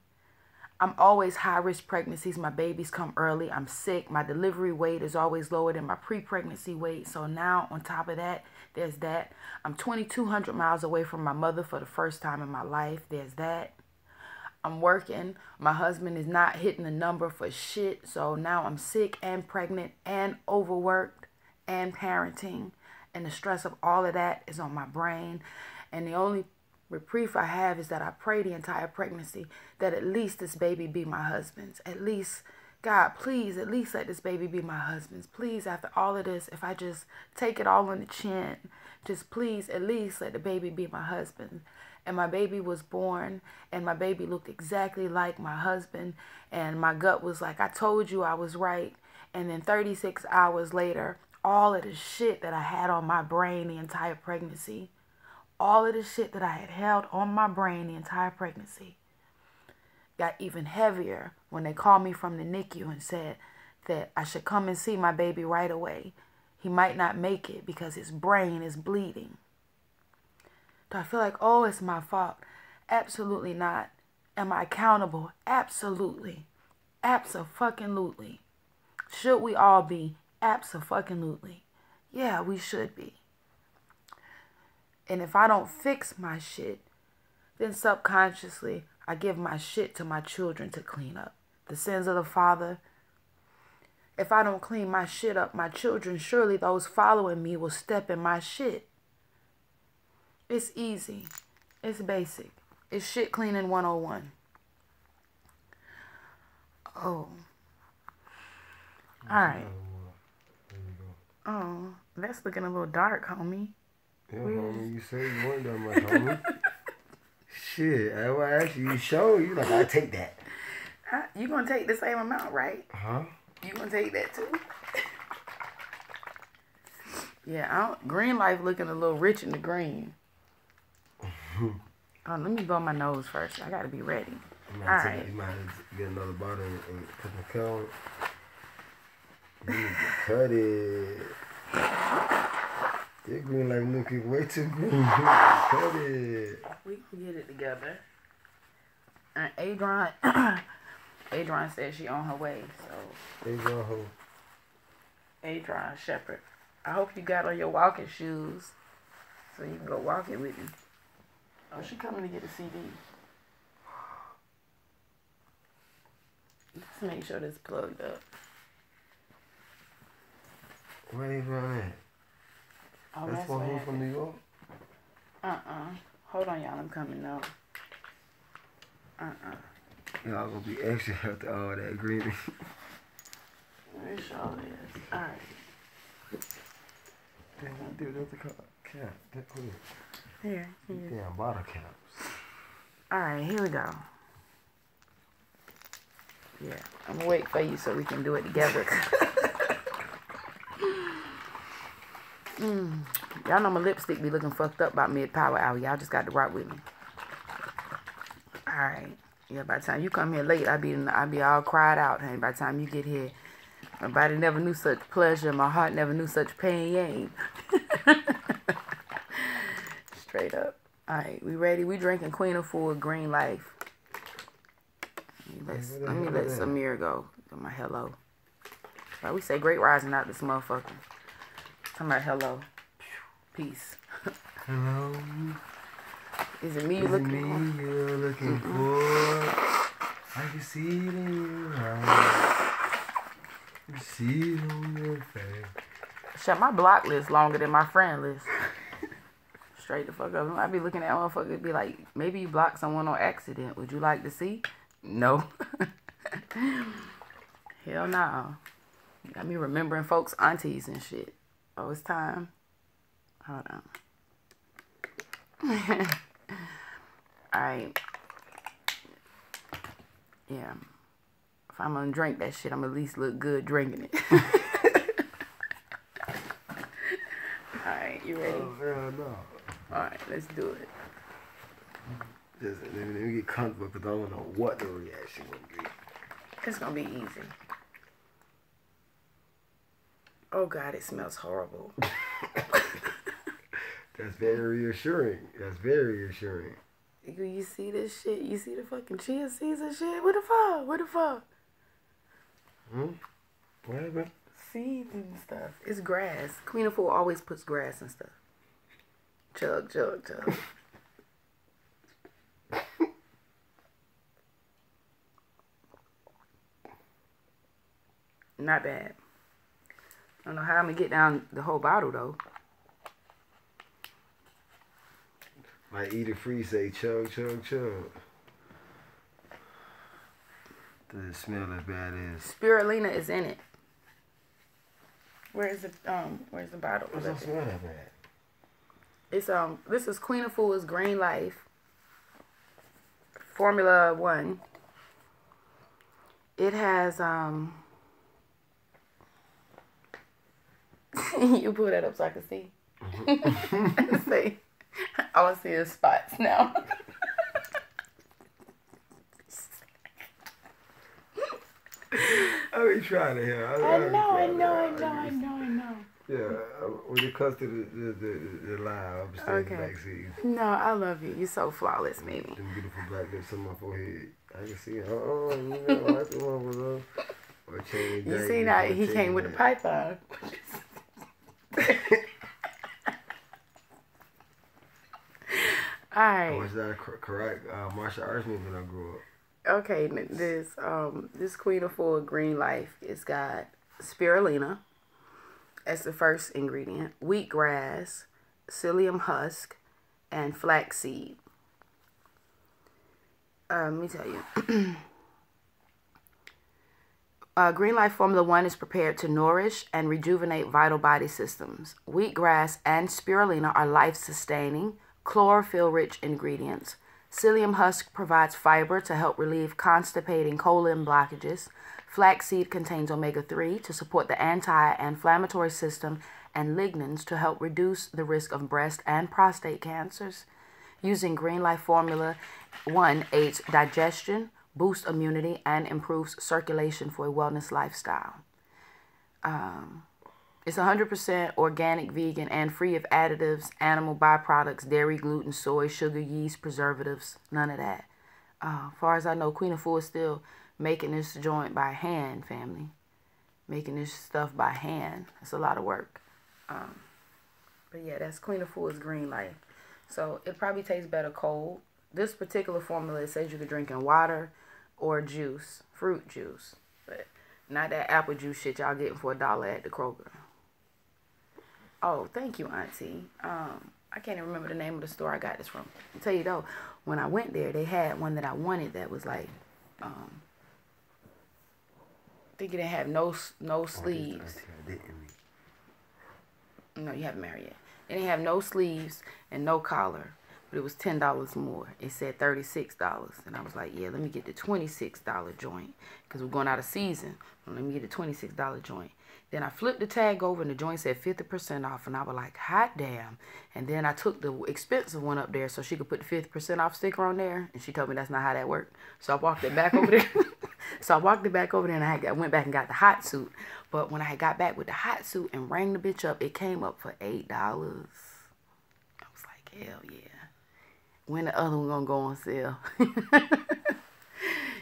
I'm always high-risk pregnancies. My babies come early. I'm sick. My delivery weight is always lower than my pre-pregnancy weight. So now, on top of that, there's that. I'm 2,200 miles away from my mother for the first time in my life. There's that. I'm working. My husband is not hitting the number for shit. So now I'm sick and pregnant and overworked and parenting. And the stress of all of that is on my brain. And the only reprieve I have is that I pray the entire pregnancy that at least this baby be my husband's. At least, God, please, at least let this baby be my husband's. Please, after all of this, if I just take it all on the chin, just please, at least let the baby be my husband. And my baby was born, and my baby looked exactly like my husband. And my gut was like, I told you I was right. And then 36 hours later, all of the shit that I had on my brain the entire pregnancy, all of the shit that I had held on my brain the entire pregnancy got even heavier when they called me from the NICU and said that I should come and see my baby right away. He might not make it because his brain is bleeding. Do I feel like, oh, it's my fault? Absolutely not. Am I accountable? Absolutely. Abso-fucking-lutely. Should we all be? Abso-fucking-lutely. Yeah, we should be. And if I don't fix my shit, then subconsciously I give my shit to my children to clean up. The sins of the father. If I don't clean my shit up, my children, surely those following me will step in my shit. It's easy. It's basic. It's shit cleaning 101. Oh. All right. Oh, that's looking a little dark, homie. Yeah, homie, you said you weren't that much, homie. Shit, I actually you showed you like I take that. Huh? You gonna take the same amount, right? Huh? You gonna take that too? Yeah, Green Life looking a little rich in the green. Oh, let me blow my nose first. I gotta be ready. You Alright. You might have to get another bottle and put the count. You need to cut it. Your Green Life looking way too green. Cut it. We can get it together. And Adron, Adron said she on her way, so. Adron Shepherd. I hope you got on your walking shoes so you can go walking with me. Oh, she coming to get a CD. Let's make sure this plugged up. Where Adron at? Oh, that's one who's from New York? Hold on, y'all. I'm coming now. Y'all gonna be extra after all that green. Where y'all is? Alright. Damn, I did that's the cap. That put it. Here. Damn, bottle caps. Alright, here we go. Yeah, I'm gonna wait for you so we can do it together. Y'all know my lipstick be looking fucked up about mid-power hour. Y'all just got to rock with me. Alright. Yeah, by the time you come here late, I be all cried out, honey. By the time you get here, my body never knew such pleasure. My heart never knew such pain. Straight up. Alright, we ready? We drinking Queen Afua Green Life. Let me let Samir go. My hello. Right, we say great rising out this motherfucker. Talking about hello. Peace. Hello. Is it me you're looking for? You're looking for. I can see it in your eyes. You see it on your face. Shut my block list longer than my friend list. Straight the fuck up. I be looking at motherfuckers be like, maybe you blocked someone on accident. Would you like to see? No. Hell no. Got me remembering folks' aunties and shit. Oh, it's time. Hold on. Alright. Yeah. If I'm gonna drink that shit, I'm at least look good drinking it. Alright, you ready? Oh, hell no. Alright, let's do it. Just let me get comfortable because I don't know what the reaction will be. It's gonna be easy. Oh God, it smells horrible. That's very reassuring. That's very reassuring. You see this shit? You see the fucking chia seeds and shit? What the fuck? What the fuck? What happened? Seeds and stuff. It's grass. Queen Afua always puts grass and stuff. Chug, chug, chug. Not bad. I don't know how I'm gonna get down the whole bottle though. Like Eat It Free say chug, chug, chug. Does it smell as bad as? Spirulina is in it. Where's the bottle? It doesn't smell that bad. It's this is Queen Afua's Green Life Formula 1. It has you pull that up so I can see. See, all I see is spots now. I be trying to hear. I know. Yeah, when it comes to the live, I'm staying in the backseat. No, I love you. You're so flawless, baby. Them beautiful black lips on my forehead. I can see it. You know, I can walk with them. You see now, he came with the python. Alright. I watched that correct martial arts movie when I grew up. Okay, this Queen Afua Green Life, it's got spirulina as the first ingredient, wheatgrass, psyllium husk, and flaxseed. Let me tell you. Green Life Formula 1 is prepared to nourish and rejuvenate vital body systems. Wheatgrass and spirulina are life-sustaining, chlorophyll-rich ingredients Psyllium husk provides fiber to help relieve constipating colon blockages. Flaxseed contains omega-3 to support the anti-inflammatory system and lignans to help reduce the risk of breast and prostate cancers. Using Green Life Formula 1 aids digestion, boosts immunity, and improves circulation for a wellness lifestyle. It's 100% organic, vegan, and free of additives, animal byproducts, dairy, gluten, soy, sugar, yeast, preservatives, none of that. As far as I know, Queen of Fu is still making this joint by hand, family. Making this stuff by hand. It's a lot of work. But yeah, that's Queen of Fu's Green Life. So it probably tastes better cold. This particular formula, it says you could drink in water or juice, fruit juice. But not that apple juice shit y'all getting for $1 at the Kroger. Oh, thank you, Auntie. I can't even remember the name of the store I got this from. I'll tell you though, when I went there, they had one that I wanted that was like, I think it didn't have no sleeves. No, you haven't married yet. It didn't have no sleeves and no collar, but it was $10 more. It said $36, and I was like, yeah, let me get the $26 joint because we're going out of season. Let me get the $26 joint. Then I flipped the tag over and the joint said 50% off, and I was like, hot damn. And then I took the expensive one up there so she could put the 50% off sticker on there, and she told me that's not how that worked. So I walked it back over there. And I went back and got the hot suit. But when I got back with the hot suit and rang the bitch up, it came up for $8. I was like, hell yeah. When the other one gonna go on sale?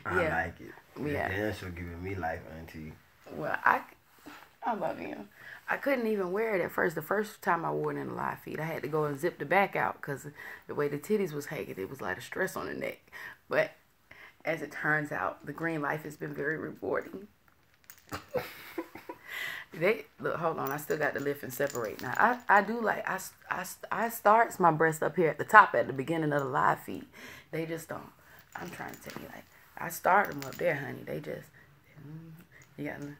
I like it. Yeah. Damn, she'll giving me life, Auntie. Well, I love him. I couldn't even wear it at first. The first time I wore it in the live feed, I had to go and zip the back out because the way the titties was hanging, it was like a stress on the neck. But as it turns out, the Green Life has been very rewarding. Look, hold on, I still got to lift and separate. Now, I do like, I starts my breast up here at the top at the beginning of the live feed. They just don't. I'm trying to tell you, like, I start them up there, honey. They just, you got to.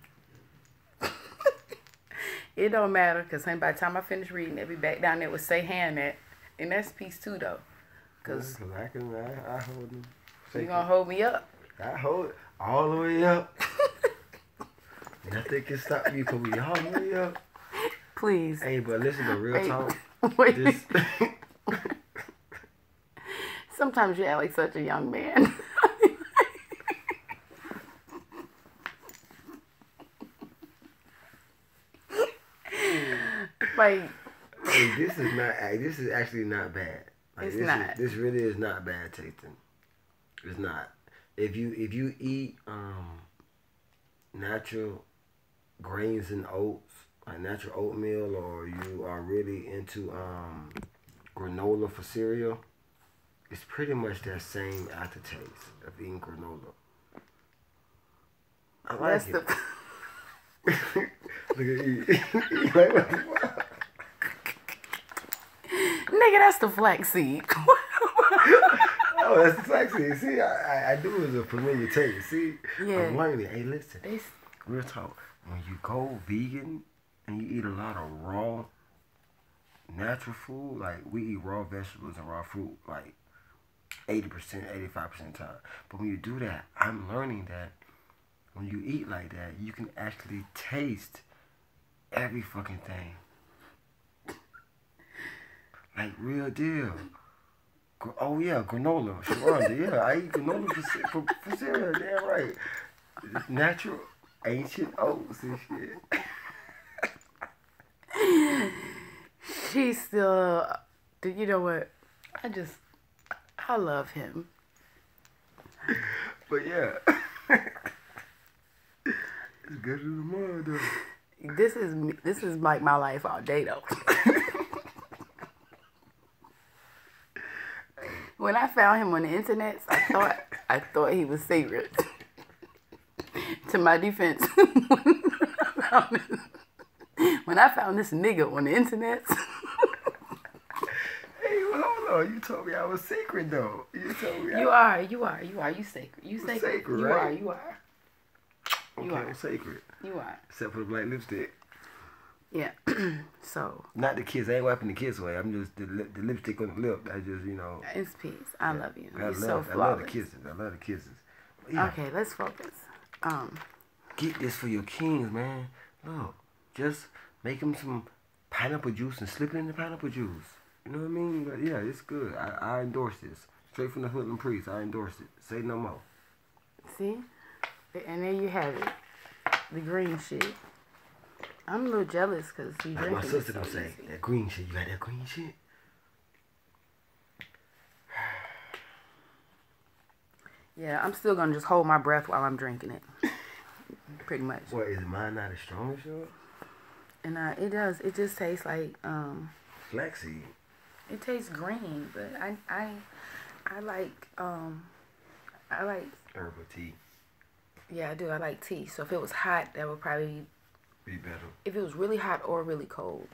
It don't matter, because by the time I finish reading, they'll be back down there with say hand at. And that's peace too, though. Because I hold them. You going to hold me up? I hold it all the way up. Nothing can stop me from me all the way up. Please. Hey, but listen to real talk. Wait. Sometimes you act like such a young man. Like, hey, this is actually not bad. Like, it's not. This really is not bad tasting. It's not. If you eat natural grains and oats, like natural oatmeal, or you are really into granola for cereal, it's pretty much that same aftertaste of eating granola. I like it. Look at you. Like, what the fuck? Nigga, that's the flaxseed. Oh, that's the flaxseed. See, I do it as a familiar taste. See, yeah. I'm learning. Hey, listen. Real talk. When you go vegan and you eat a lot of raw, natural food, like we eat raw vegetables and raw fruit, like 80%, 85% of the time. But when you do that, I'm learning that when you eat like that, you can actually taste every fucking thing. Like, real deal. Oh, yeah, granola. Sharonda, yeah, I eat granola for cereal. Damn right. Natural, ancient oats and shit. She's still, you know what? I love him. But yeah. It's good in the morning, though. This is like my life all day, though. When I found him on the internet, I thought he was secret. To my defense, when I found this nigga on the internet. Hey, well, hold on. You told me I was secret, though. You told me You are. You sacred. You sacred. Sacred, you right? You are. Okay, I'm sacred. You are. Except for the black lipstick. Yeah. So. Not the kiss. I ain't wiping the kiss away. I'm just the lipstick on the lip. I just, you know. It's peace. I love you. I You're so flawless. I love the kisses. I love the kisses. Yeah. Okay, let's focus. Get this for your kings, man. Look, just make them some pineapple juice and slip it in the pineapple juice. You know what I mean? But yeah, it's good. I endorse this. Straight from the Hoodlum Priest. I endorse it. Say no more. See? And there you have it. The green shit. I'm a little jealous because you drinking. My sister don't say that green shit. You got that green shit? Yeah, I'm still gonna just hold my breath while I'm drinking it. Pretty much. What, is mine not as strong as yours? And it does. It just tastes like flaxseed. It tastes green, but I like herbal tea. Yeah, I do. I like tea. So if it was hot, that would probably be better. If it was really hot or really cold,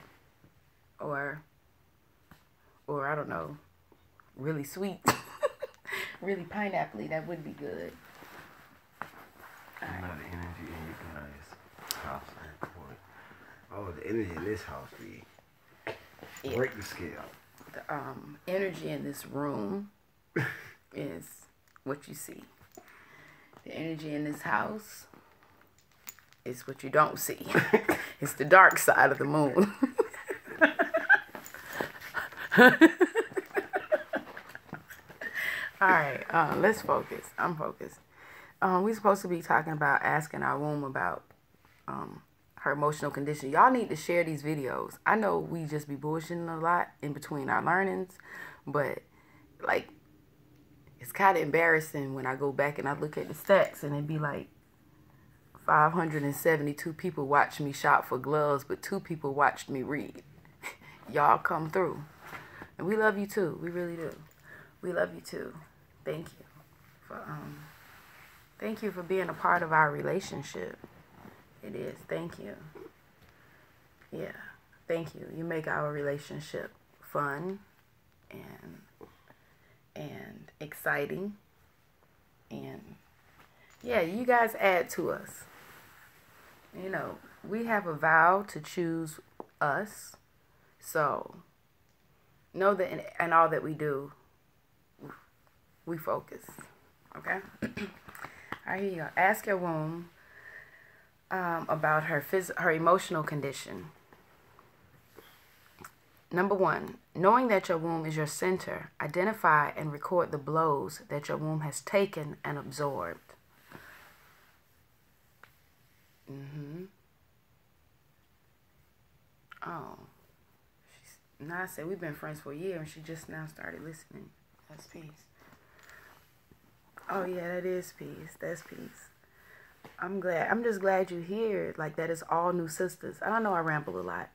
or I don't know, really sweet, really pineapple-y, that would be good. A lot of energy in you guys' house. Oh, the energy in this house, break the scale. The energy in this room is what you see. The energy in this house is what you don't see. It's the dark side of the moon. All right, let's focus. I'm focused. We're supposed to be talking about asking our womb about her emotional condition. Y'all need to share these videos. I know we just be bullshitting a lot in between our learnings, but like it's kind of embarrassing when I go back and I look at the stats and it'd be like 572 people watched me shop for gloves, but 2 people watched me read. Y'all come through. And we love you too. We really do. We love you too. Thank you for being a part of our relationship. It is. Thank you. Yeah. Thank you. You make our relationship fun and exciting. And yeah, you guys add to us. You know, we have a vow to choose us. So know that in all that we do, we focus. Okay? All right, here you go. Ask your womb about her emotional condition. Number 1, knowing that your womb is your center, identify and record the blows that your womb has taken and absorbed. Oh. Now I said we've been friends for a year and she just now started listening. That's peace. Oh yeah, that is peace. That's peace. I'm glad. I'm just glad you're here. Like that is all new sisters. I don't know I ramble a lot.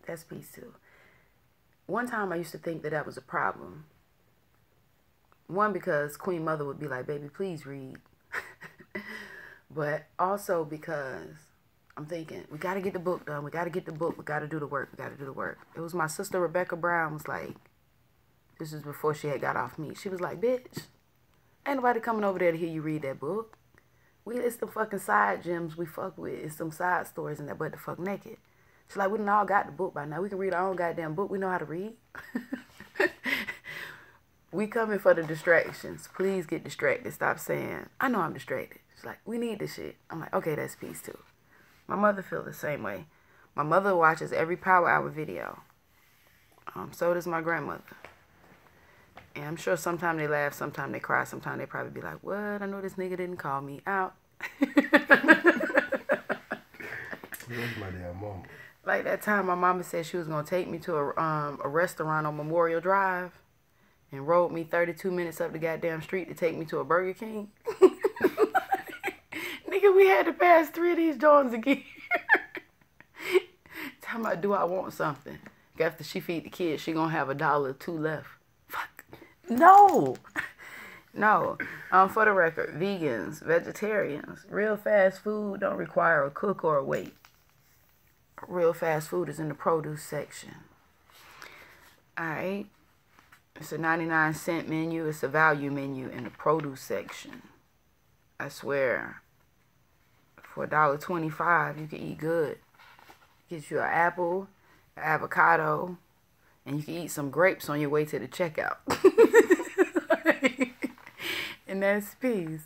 That's peace too. One time I used to think that was a problem. One, because Queen Mother would be like, baby, please read. But also because I'm thinking, we got to get the book done. We got to get the book. We got to do the work. We got to do the work. It was my sister, Rebecca Brown, was like, this is before she had got off me. She was like, bitch, ain't nobody coming over there to hear you read that book. It's the fucking side gems we fuck with. It's some side stories in that but the fuck naked. She's like, we done all got the book by now. We can read our own goddamn book. We know how to read. We coming for the distractions. Please get distracted. Stop saying, I know I'm distracted. She's like, we need this shit. I'm like, okay, that's peace too. My mother feels the same way. My mother watches every Power Hour video. So does my grandmother. And I'm sure sometimes they laugh, sometimes they cry, sometimes they probably be like, what? I know this nigga didn't call me out. That's my damn mama. Like that time my mama said she was going to take me to a restaurant on Memorial Drive and rode me 32 minutes up the goddamn street to take me to a Burger King. Nigga, we had to pass 3 of these joints again. Tell me, do I want something? After she feed the kids, she gonna have $1 or $2 left. Fuck. No. No. For the record, vegans, vegetarians, real fast food don't require a cook or a wait. Real fast food is in the produce section. Alright. It's a 99-cent menu. It's a value menu in the produce section. I swear. For $1.25, you can eat good. Get you an apple, an avocado, and you can eat some grapes on your way to the checkout. And that's peace.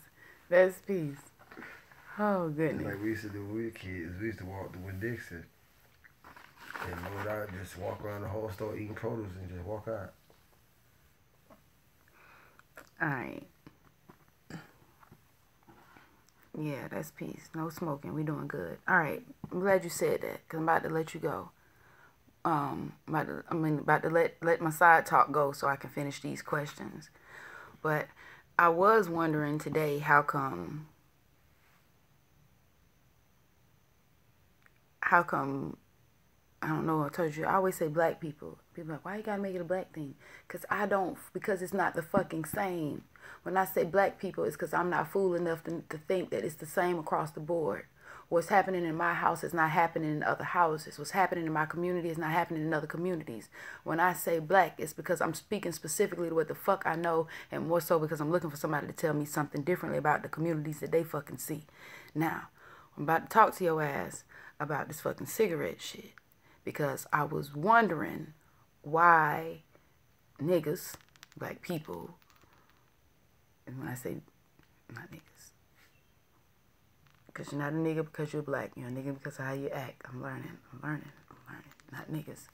That's peace. Oh, goodness. Like we used to do when we were kids. We used to walk to Winn-Dixie and go out, just walk around the whole store eating produce and just walk out. Alright. Yeah, that's peace. No smoking. We doing good. Alright. I'm glad you said that, because I'm about to let you go. About to let my side talk go so I can finish these questions. But I was wondering today, how come I don't know, I told you, I always say black people. People are like, why you gotta make it a black thing? Because it's not the fucking same. When I say black people, it's because I'm not fool enough to think that it's the same across the board. What's happening in my house is not happening in other houses. What's happening in my community is not happening in other communities. When I say black, it's because I'm speaking specifically to what the fuck I know, and more so because I'm looking for somebody to tell me something differently about the communities that they fucking see. Now, I'm about to talk to your ass about this fucking cigarette shit, because I was wondering why niggas, black people, and when I say not niggas, because you're not a nigga because you're black, you're a nigga because of how you act. I'm learning, not niggas.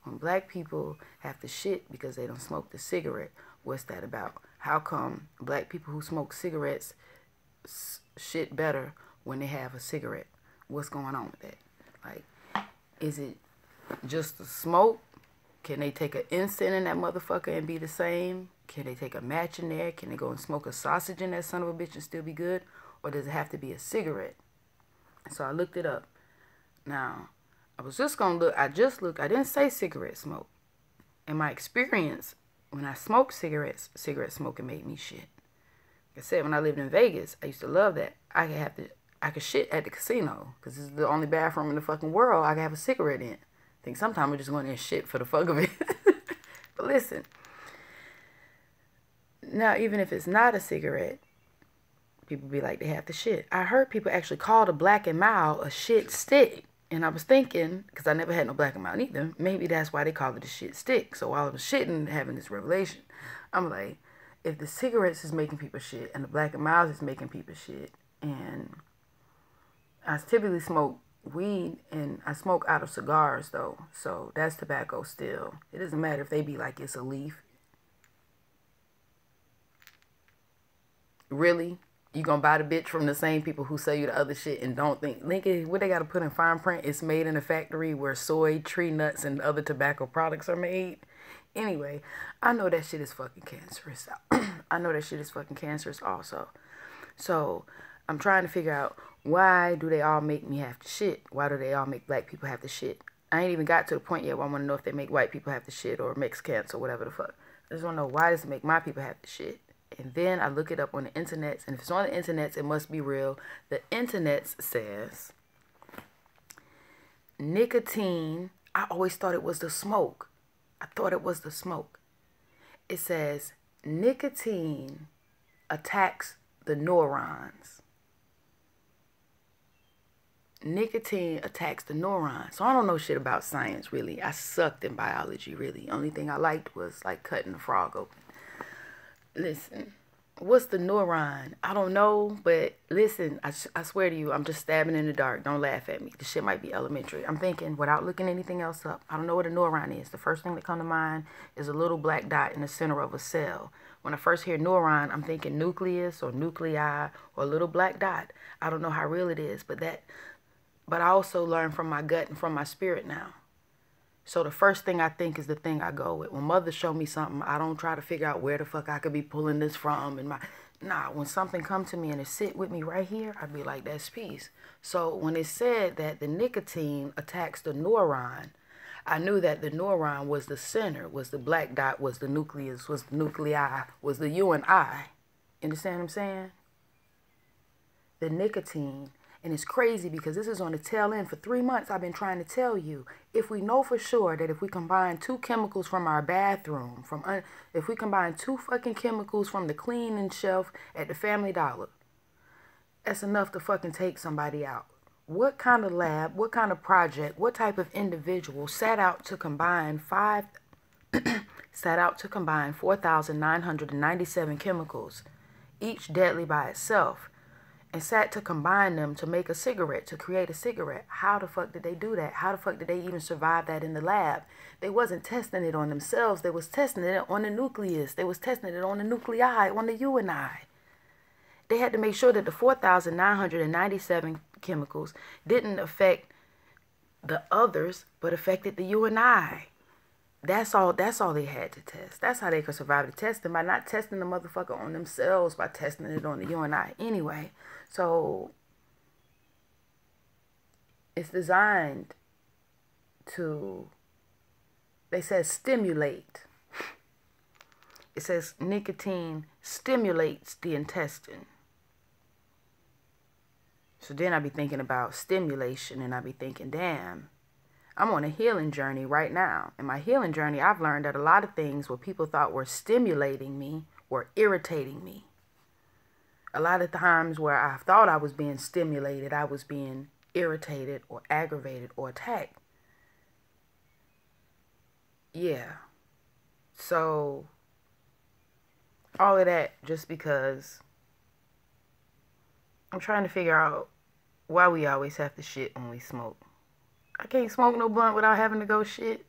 When black people have to shit because they don't smoke the cigarette, what's that about? How come black people who smoke cigarettes shit better when they have a cigarette? What's going on with that? Like, is it just the smoke? Can they take an instant in that motherfucker and be the same? Can they take a match in there? Can they go and smoke a sausage in that son of a bitch and still be good? Or does it have to be a cigarette? So I looked it up. Now, I was just going to look. I didn't say cigarette smoke. In my experience, when I smoked cigarettes, cigarette smoking made me shit. Like I said, when I lived in Vegas, I used to love that. I could shit at the casino, because this is the only bathroom in the fucking world I could have a cigarette in. I think sometimes we're just going in and shit for the fuck of it. But listen, now even if it's not a cigarette, people be like, they have to shit. I heard people actually call the Black and Mild a shit stick. And I was thinking, because I never had no Black and Mild either, maybe that's why they call it a shit stick. So while I was shitting, having this revelation, I'm like, if the cigarettes is making people shit and the Black and Mild is making people shit, and I typically smoke weed, and I smoke out of cigars though, so that's tobacco still. It doesn't matter if they be like it's a leaf. Really? You gonna buy the bitch from the same people who sell you the other shit and don't think what they gotta put in fine print? It's made in a factory where soy, tree nuts, and other tobacco products are made. Anyway, I know that shit is fucking cancerous. I know that shit is fucking cancerous also. So I'm trying to figure out, why do they all make me have to shit? Why do they all make black people have to shit? I ain't even got to the point yet where I want to know if they make white people have to shit, or Mexicans or whatever the fuck. I just want to know, why does it make my people have to shit? And then I look it up on the internet, and if it's on the internet, it must be real. The internet says nicotine. I always thought it was the smoke. I thought it was the smoke. It says nicotine attacks the neurons. Nicotine attacks the neurons. So I don't know shit about science, really. I sucked in biology, really. Only thing I liked was like cutting the frog open. Listen, what's the neuron? I don't know, but listen, I swear to you, I'm just stabbing in the dark. Don't laugh at me. The shit might be elementary. I'm thinking without looking anything else up. I don't know what a neuron is. The first thing that comes to mind is a little black dot in the center of a cell. When I first hear neuron, I'm thinking nucleus or nuclei or a little black dot. I don't know how real it is, but I also learn from my gut and from my spirit now. So the first thing I think is the thing I go with. When mothers show me something, I don't try to figure out where the fuck I could be pulling this from. When something comes to me and it sit with me right here, I'd be like, that's peace. So when it said that the nicotine attacks the neuron, I knew that the neuron was the center, was the black dot, was the nucleus, was the nuclei, was the you and I. Understand what I'm saying? The nicotine. And it's crazy because this is on the tail end. For 3 months, I've been trying to tell you, if we know for sure that if we combine 2 chemicals from our bathroom, if we combine 2 fucking chemicals from the cleaning shelf at the Family Dollar, that's enough to fucking take somebody out. what kind of lab, what kind of project, what type of individual set out to combine 4,997 chemicals, each deadly by itself, and sat to combine them to make a cigarette, to create a cigarette? How the fuck did they do that? How the fuck did they even survive that in the lab? They wasn't testing it on themselves. They was testing it on the nucleus. They was testing it on the nuclei, on the U and I. They had to make sure that the 4,997 chemicals didn't affect the others, but affected the U and I. That's all they had to test. That's how they could survive the testing, by not testing the motherfucker on themselves, by testing it on the U and I. Anyway, so it's designed to, they said, stimulate. It says nicotine stimulates the intestine. So then I be thinking about stimulation, and I be thinking, damn, I'm on a healing journey right now. In my healing journey, I've learned that a lot of things what people thought were stimulating me were irritating me. A lot of times where I thought I was being stimulated, I was being irritated or aggravated or attacked. Yeah. So all of that just because I'm trying to figure out why we always have to shit when we smoke. I can't smoke no blunt without having to go shit.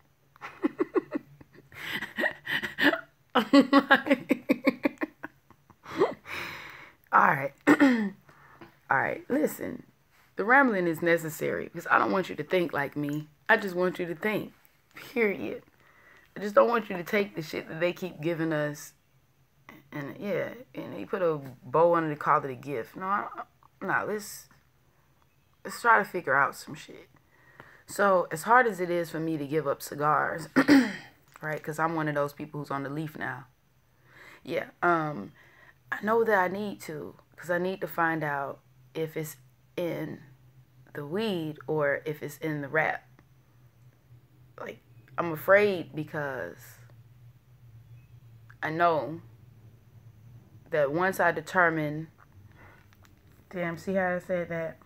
Alright. Alright, listen. The rambling is necessary because I don't want you to think like me. I just want you to think. Period. I just don't want you to take the shit that they keep giving us and yeah, and you put a bow on it and call it a gift. No, let's try to figure out some shit. So, as hard as it is for me to give up cigars, right, because I'm one of those people who's on the leaf now. Yeah, I know that I need to, because I need to find out if it's in the weed or if it's in the wrap. Like, I'm afraid because I know that once I determine, damn, see how I said that?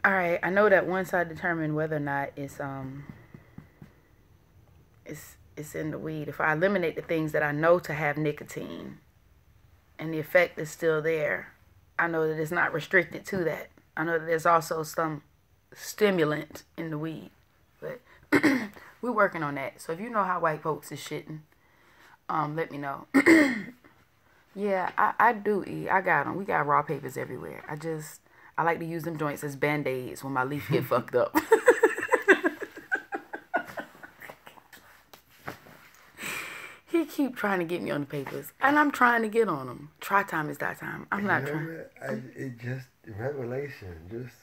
Alright, I know that once I determine whether or not it's in the weed, if I eliminate the things that I know to have nicotine and the effect is still there, I know that it's not restricted to that. I know that there's also some stimulant in the weed. But we're working on that. So if you know how white folks is shitting, let me know. Yeah, I do eat. I got them. We got raw papers everywhere. I like to use them joints as Band-Aids when my leaf get fucked up. He keep trying to get me on the papers, and I'm trying to get on them. Try time is that time. I'm not trying. It just, revelation, just.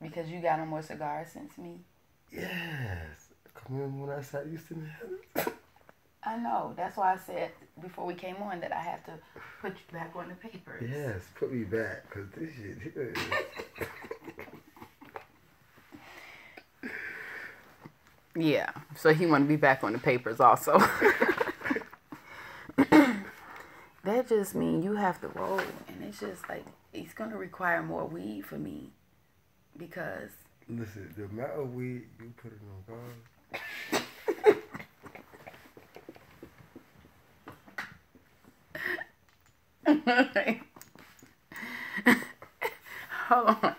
Because you got no more cigars since me? Yes. Come on, when I sat used to have. I know. That's why I said before we came on that I have to put you back on the papers. Yes, put me back, because this shit here. Yeah, so he want to be back on the papers also. That just means you have to roll, and it's just like, it's going to require more weed for me, because... Listen, the amount of weed you put in on guard... Hold on.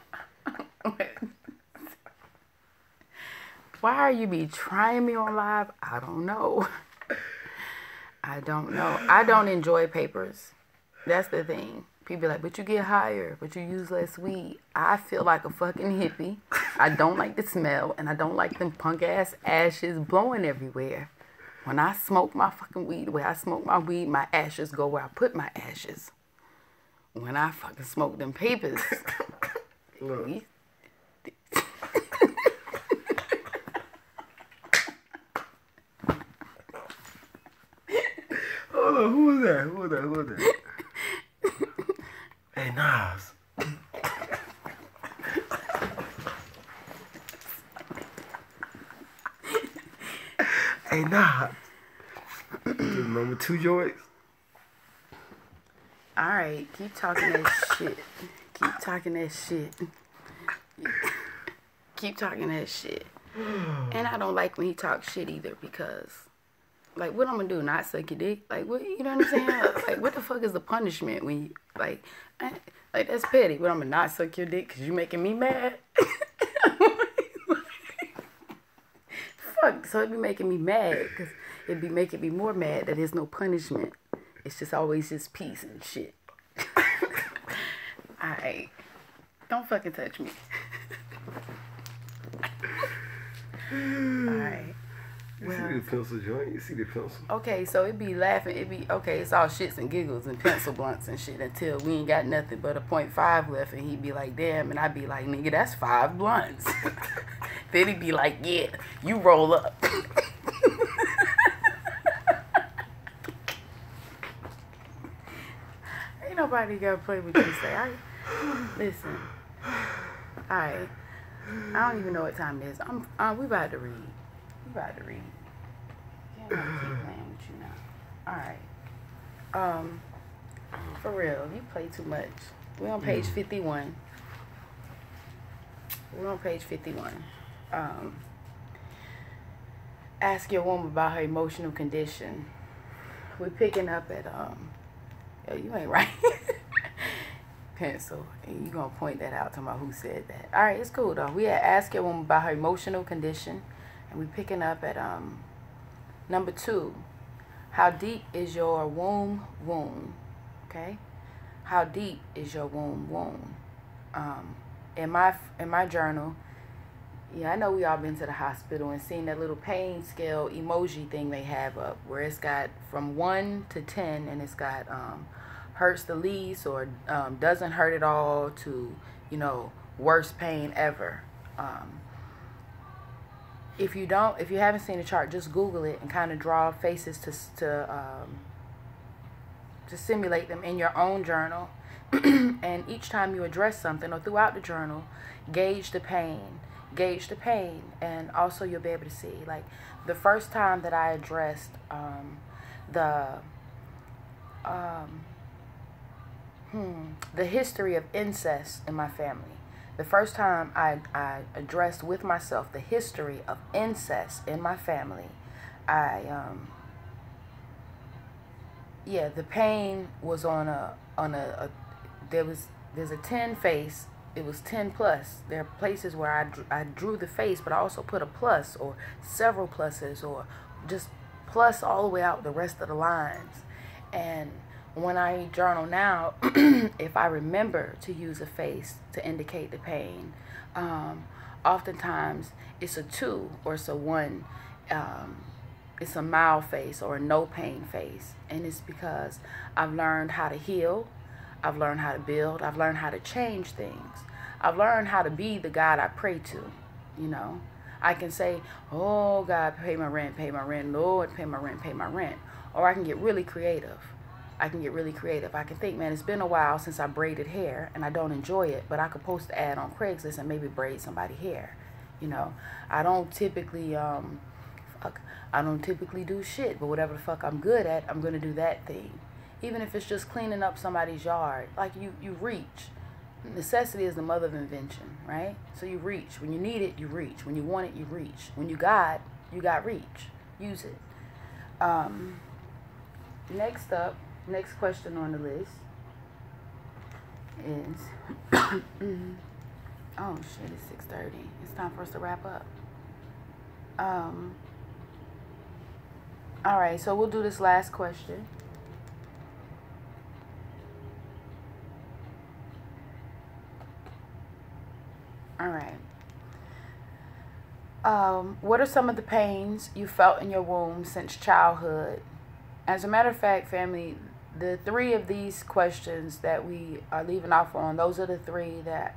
Why are you be trying me on live? I don't know. I don't know. I don't enjoy papers. That's the thing. People like, but you get higher, but you use less weed. I feel like a fucking hippie. I don't like the smell, and I don't like them punk ass ashes blowing everywhere. When I smoke my fucking weed, the way I smoke my weed, my ashes go where I put my ashes. When I fucking smoke them papers. Look. Hold on, who was that? Hey, Nas. Hey, Nas. Remember 2 joints? Alright, keep talking that shit. Keep talking that shit. Keep talking that shit. And I don't like when he talks shit either, because, like, what I'm gonna do? Not suck your dick? Like, what? You know what I'm saying? Like, what the fuck is the punishment when you, like, that's petty. What, I'm gonna not suck your dick because you making me mad? Fuck. So it be making me mad, because it be making me more mad that there's no punishment. It's just always just peace and shit. Alright. Don't fucking touch me. Alright. You see the pencil joint? You see the pencil? Okay, so it be laughing. It be, okay, it's all shits and giggles and pencil blunts and shit until we ain't got nothing but a .5 left, and he be like, damn, and I be like, nigga, that's 5 blunts. Then he be like, yeah, you roll up. Ain't nobody gotta play with you, say. Listen. Alright. I don't even know what time it is. We about to read. Can't keep playing with you now. Alright. For real, you play too much. We're on page 51. Ask your woman about her emotional condition. We're picking up at yo, you ain't right. Pencil, and you gonna point that out to my who said that. All right, it's cool though. We had ask your woman about her emotional condition, and we picking up at number 2. How deep is your womb wound? Okay, how deep is your womb wound? In my journal, yeah, I know we all been to the hospital and seen that little pain scale emoji thing they have up, where it's got from 1 to 10, and it's got hurts the least, or doesn't hurt at all, to, you know, worst pain ever. If you haven't seen the chart, just Google it and kind of draw faces to simulate them in your own journal. And each time you address something, or throughout the journal, gauge the pain, and also you'll be able to see, like, the first time that I addressed the history of incest in my family. The first time I addressed with myself the history of incest in my family, the pain was on there's a 10 face. It was 10 plus. There are places where I drew the face, but I also put a plus, or several pluses, or just plus all the way out the rest of the lines. And when I journal now, if I remember to use a face to indicate the pain, oftentimes it's a 2 or it's a 1. It's a mild face or a no pain face. And it's because I've learned how to heal. I've learned how to build. I've learned how to change things. I've learned how to be the God I pray to, you know. I can say, oh, God, pay my rent, Lord, pay my rent. Or I can get really creative. I can think, man, it's been a while since I braided hair, and I don't enjoy it, but I could post an ad on Craigslist and maybe braid somebody's hair, you know. I don't typically do shit, but whatever the fuck I'm good at, I'm going to do that thing. Even if it's just cleaning up somebody's yard, like you reach. Necessity is the mother of invention, right? So you reach. When you need it, you reach. When you want it, you reach. When you got reach. Use it. Next question on the list is, oh shit, it's 6:30. It's time for us to wrap up. All right, so we'll do this last question. All right. What are some of the pains you felt in your womb since childhood? As a matter of fact, family, the 3 of these questions that we are leaving off on, those are the 3 that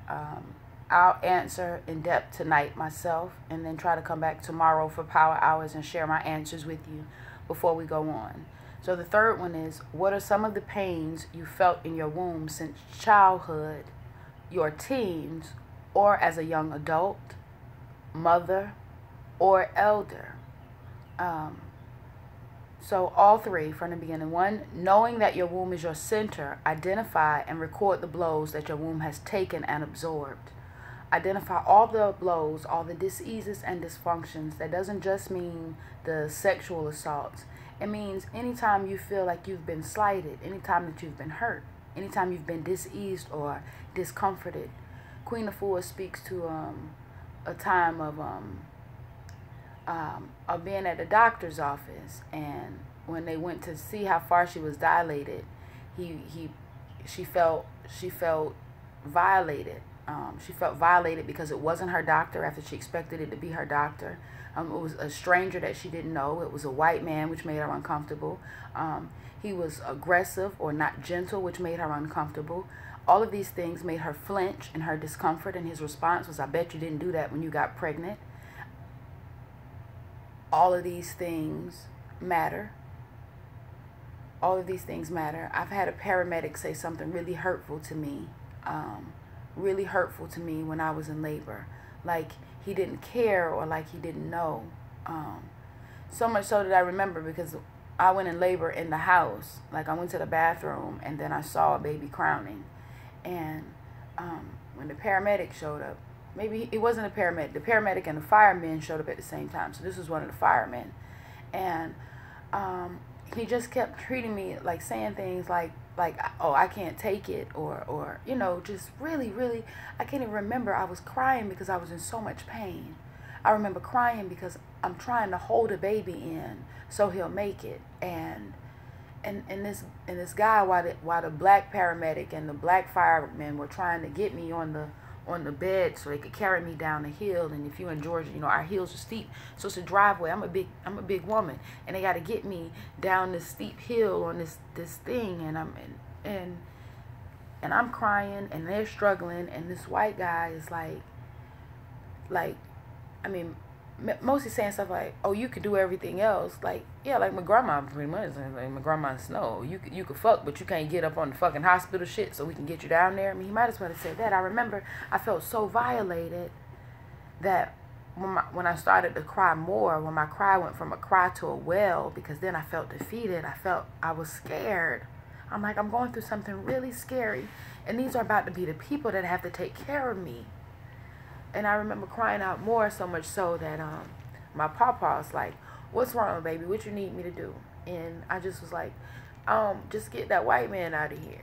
I'll answer in depth tonight myself, and then try to come back tomorrow for power hours and share my answers with you before we go on. So the third one is, what are some of the pains you felt in your womb since childhood, your teens, or as a young adult, mother, or elder? So all three from the beginning. One, knowing that your womb is your center, identify and record the blows that your womb has taken and absorbed. Identify all the blows, all the diseases and dysfunctions. That doesn't just mean the sexual assaults. It means anytime you feel like you've been slighted, anytime that you've been hurt, anytime you've been diseased or discomforted. Queen Afua speaks to a time of being at the doctor's office, and when they went to see how far she was dilated, she felt violated. She felt violated because it wasn't her doctor after she expected it to be her doctor. It was a stranger that she didn't know. It was a white man, which made her uncomfortable. He was aggressive or not gentle, which made her uncomfortable. All of these things made her flinch and her discomfort, and his response was, "I bet you didn't do that when you got pregnant." All of these things matter. All of these things matter. I've had a paramedic say something really hurtful to me. Really hurtful to me when I was in labor. Like he didn't care or like he didn't know. So much so that I remember, because I went in labor in the house. Like I went to the bathroom and then I saw a baby crowning. And when the paramedic showed up, maybe it wasn't a paramedic. The paramedic and the firemen showed up at the same time. So this was one of the firemen. And he just kept treating me like, saying things like, oh, I can't take it, or you know, just really, I can't even remember. I was crying because I was in so much pain. I remember crying because I'm trying to hold a baby in so he'll make it. And this guy, while the black paramedic and the black firemen were trying to get me on the bed so they could carry me down the hill. And if you're in Georgia, you know our hills are steep, so it's a driveway. I'm a big woman, and they got to get me down this steep hill on this thing, and I'm crying, and they're struggling, and this white guy is like, I mean, mostly saying stuff like, "Oh, you could do everything else." Like, yeah, like my grandma pretty much. Like my grandma Snow, you could fuck, but you can't get up on the fucking hospital shit, so we can get you down there. I mean, he might as well have said that. I remember I felt so violated that when I started to cry more, when my cry went from a cry to a wail, because then I felt defeated. I was scared. I'm like, I'm going through something really scary, and these are about to be the people that have to take care of me. And I remember crying out more, so much so that my papa was like, "What's wrong, baby? What you need me to do?" And I just was like, just get that white man out of here.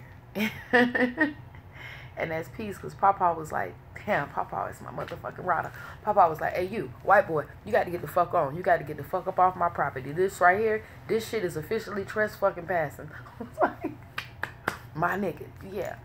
And that's peace, because papa was like, damn, papa is my motherfucking rider. Papa was like, "Hey, you, white boy, you got to get the fuck on. You got to get the fuck up off my property. This right here, this shit is officially trespassing." I was like, my nigga, yeah.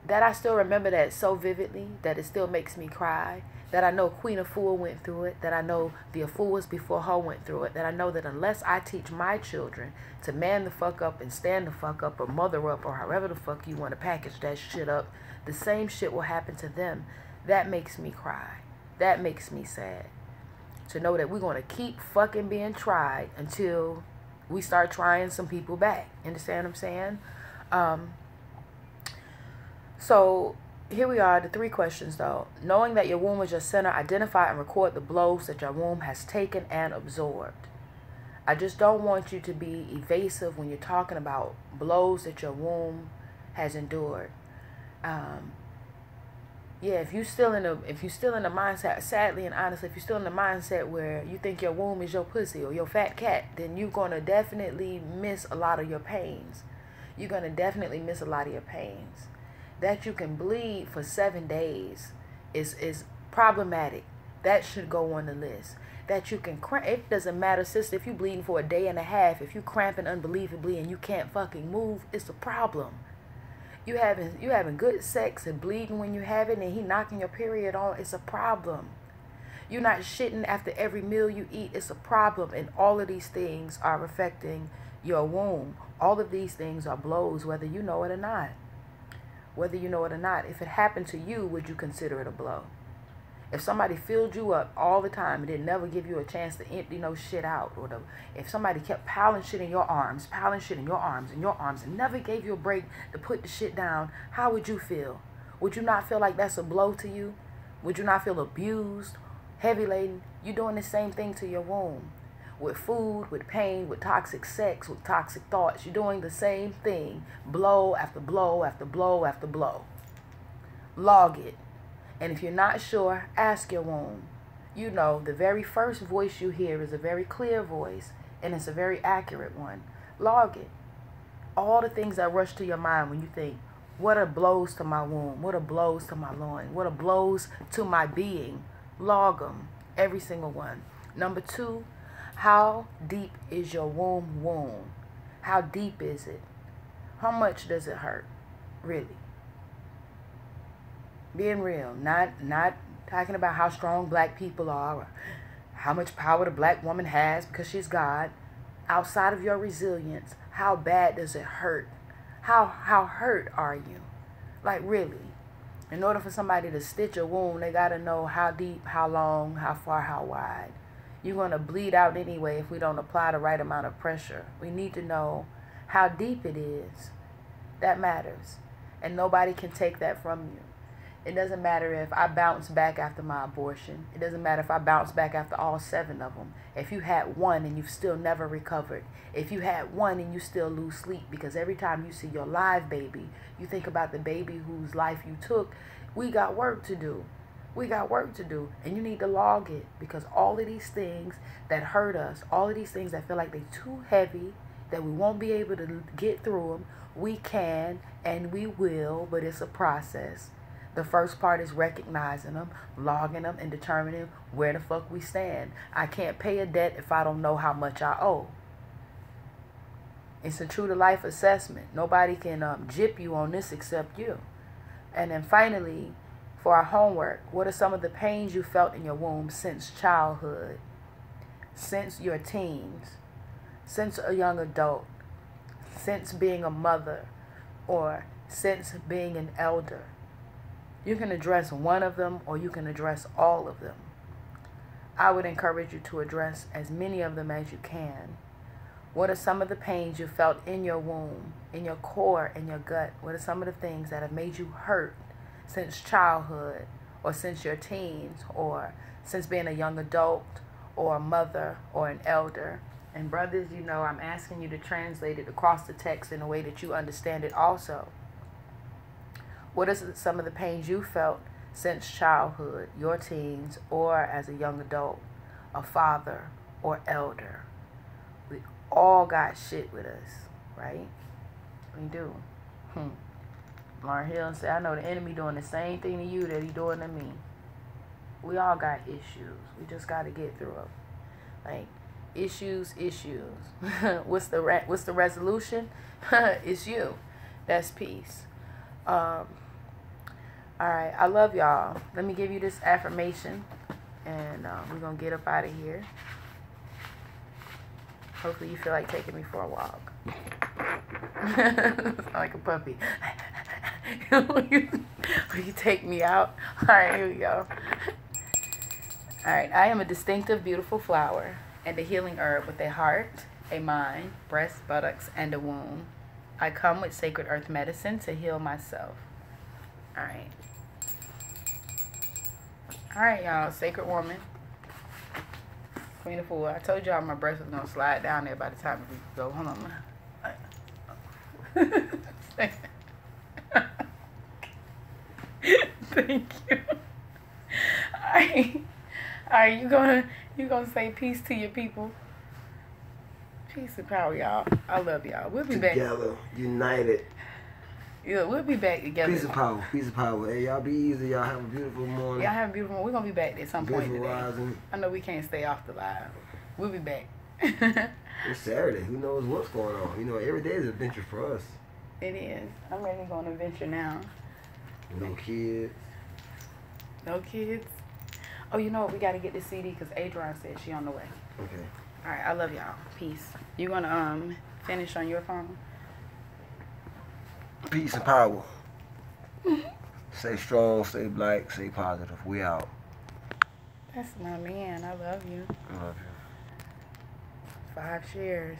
That I still remember that so vividly that it still makes me cry. That I know Queen Afua went through it. That I know the Afuas before her went through it. That I know that unless I teach my children to man the fuck up and stand the fuck up or mother up or however the fuck you want to package that shit up, the same shit will happen to them. That makes me cry. That makes me sad. To know that we're going to keep fucking being tried until we start trying some people back. Understand what I'm saying? So here we are, the 3 questions though. Knowing that your womb is your center, identify and record the blows that your womb has taken and absorbed. I just don't want you to be evasive when you're talking about blows that your womb has endured. Yeah, if you're still in the mindset, sadly and honestly, if you're still in the mindset where you think your womb is your pussy or your fat cat, then you're gonna definitely miss a lot of your pains. You're gonna definitely miss a lot of your pains. That you can bleed for 7 days is problematic. That should go on the list. That you can cramp, it doesn't matter, sister, if you're bleeding for a day and a half, if you cramping unbelievably and you can't fucking move, it's a problem. You having good sex and bleeding when you have it, and he knocking your period on, it's a problem. You're not shitting after every meal you eat, it's a problem. And all of these things are affecting your womb. All of these things are blows, whether you know it or not. Whether you know it or not. If it happened to you, would you consider it a blow? If somebody filled you up all the time and didn't never give you a chance to empty no shit out, or if somebody kept piling shit in your arms, and never gave you a break to put the shit down, how would you feel? Would you not feel like that's a blow to you? Would you not feel abused, heavy laden? You're doing the same thing to your womb. with food, with pain, with toxic sex, with toxic thoughts. You're doing the same thing, blow after blow after blow after blow. Log it. And if you're not sure, ask your womb. You know, the very first voice you hear is a very clear voice, and it's a very accurate one. Log it. All the things that rush to your mind when you think, what are blows to my womb? What are blows to my loin? What are blows to my being? Log them. Every single one. Number 2, how deep is your womb wound? How deep is it? How much does it hurt? Really. Being real. Not talking about how strong black people are or how much power the black woman has because she's God. Outside of your resilience, how bad does it hurt? How hurt are you? Like, really. In order for somebody to stitch a wound, they got to know how deep, how long, how far, how wide. You're going to bleed out anyway if we don't apply the right amount of pressure. We need to know how deep it is. That matters. And nobody can take that from you. It doesn't matter if I bounce back after my abortion. It doesn't matter if I bounce back after all 7 of them. If you had one and you've still never recovered. If you had one and you still lose sleep. Because every time you see your live baby, you think about the baby whose life you took. We got work to do. We got work to do. And you need to log it. Because all of these things that hurt us, all of these things that feel like they're too heavy, that we won't be able to get through them, we can and we will, but it's a process. The first part is recognizing them, logging them, and determining where the fuck we stand. I can't pay a debt if I don't know how much I owe. It's a true-to-life assessment. Nobody can gyp you on this except you. And then finally, for our homework, what are some of the pains you felt in your womb since childhood, since your teens, since a young adult, since being a mother, or since being an elder? You can address one of them or you can address all of them. I would encourage you to address as many of them as you can. What are some of the pains you felt in your womb, in your core, in your gut? What are some of the things that have made you hurt since childhood or since your teens or since being a young adult or a mother or an elder? And brothers, you know, I'm asking you to translate it across the text in a way that you understand it also. What are some of the pains you felt since childhood, your teens, or as a young adult, a father or elder? We all got shit with us, right? We do. Lauryn Hill said, I know the enemy doing the same thing to you that he doing to me. We all got issues. We just got to get through them. Like, issues. What's the resolution? It's you. That's peace. Alright, I love y'all. Let me give you this affirmation, and we're going to get up out of here. Hopefully you feel like taking me for a walk. Like a puppy. Will you take me out? Alright, here we go. Alright, I am a distinctive, beautiful flower and a healing herb with a heart, a mind, breasts, buttocks, and a womb. I come with sacred earth medicine to heal myself. Alright. Alright, y'all. Sacred woman. Queen of Fool. I told y'all my breast was going to slide down there by the time we go. Hold on. Thank you. Alright, you gonna say peace to your people. Peace and power, y'all. I love y'all. We'll be back. Together, united. Yeah, we'll be back together. Peace and power. Peace and power. Hey, y'all be easy. Y'all have a beautiful morning. Y'all have a beautiful morning. We're going to be back at some point today. Rising. I know we can't stay off the live. We'll be back. It's Saturday. Who knows what's going on? You know, every day is an adventure for us. It is. I'm ready to go on an adventure now. No kids. No kids? Oh, you know what? We got to get this CD because Adrian said she on the way. Okay. All right. I love y'all. Peace. You going to finish on your phone? Peace and power. Stay strong, stay black, stay positive. We out. That's my man. I love you. I love you. 5 shares.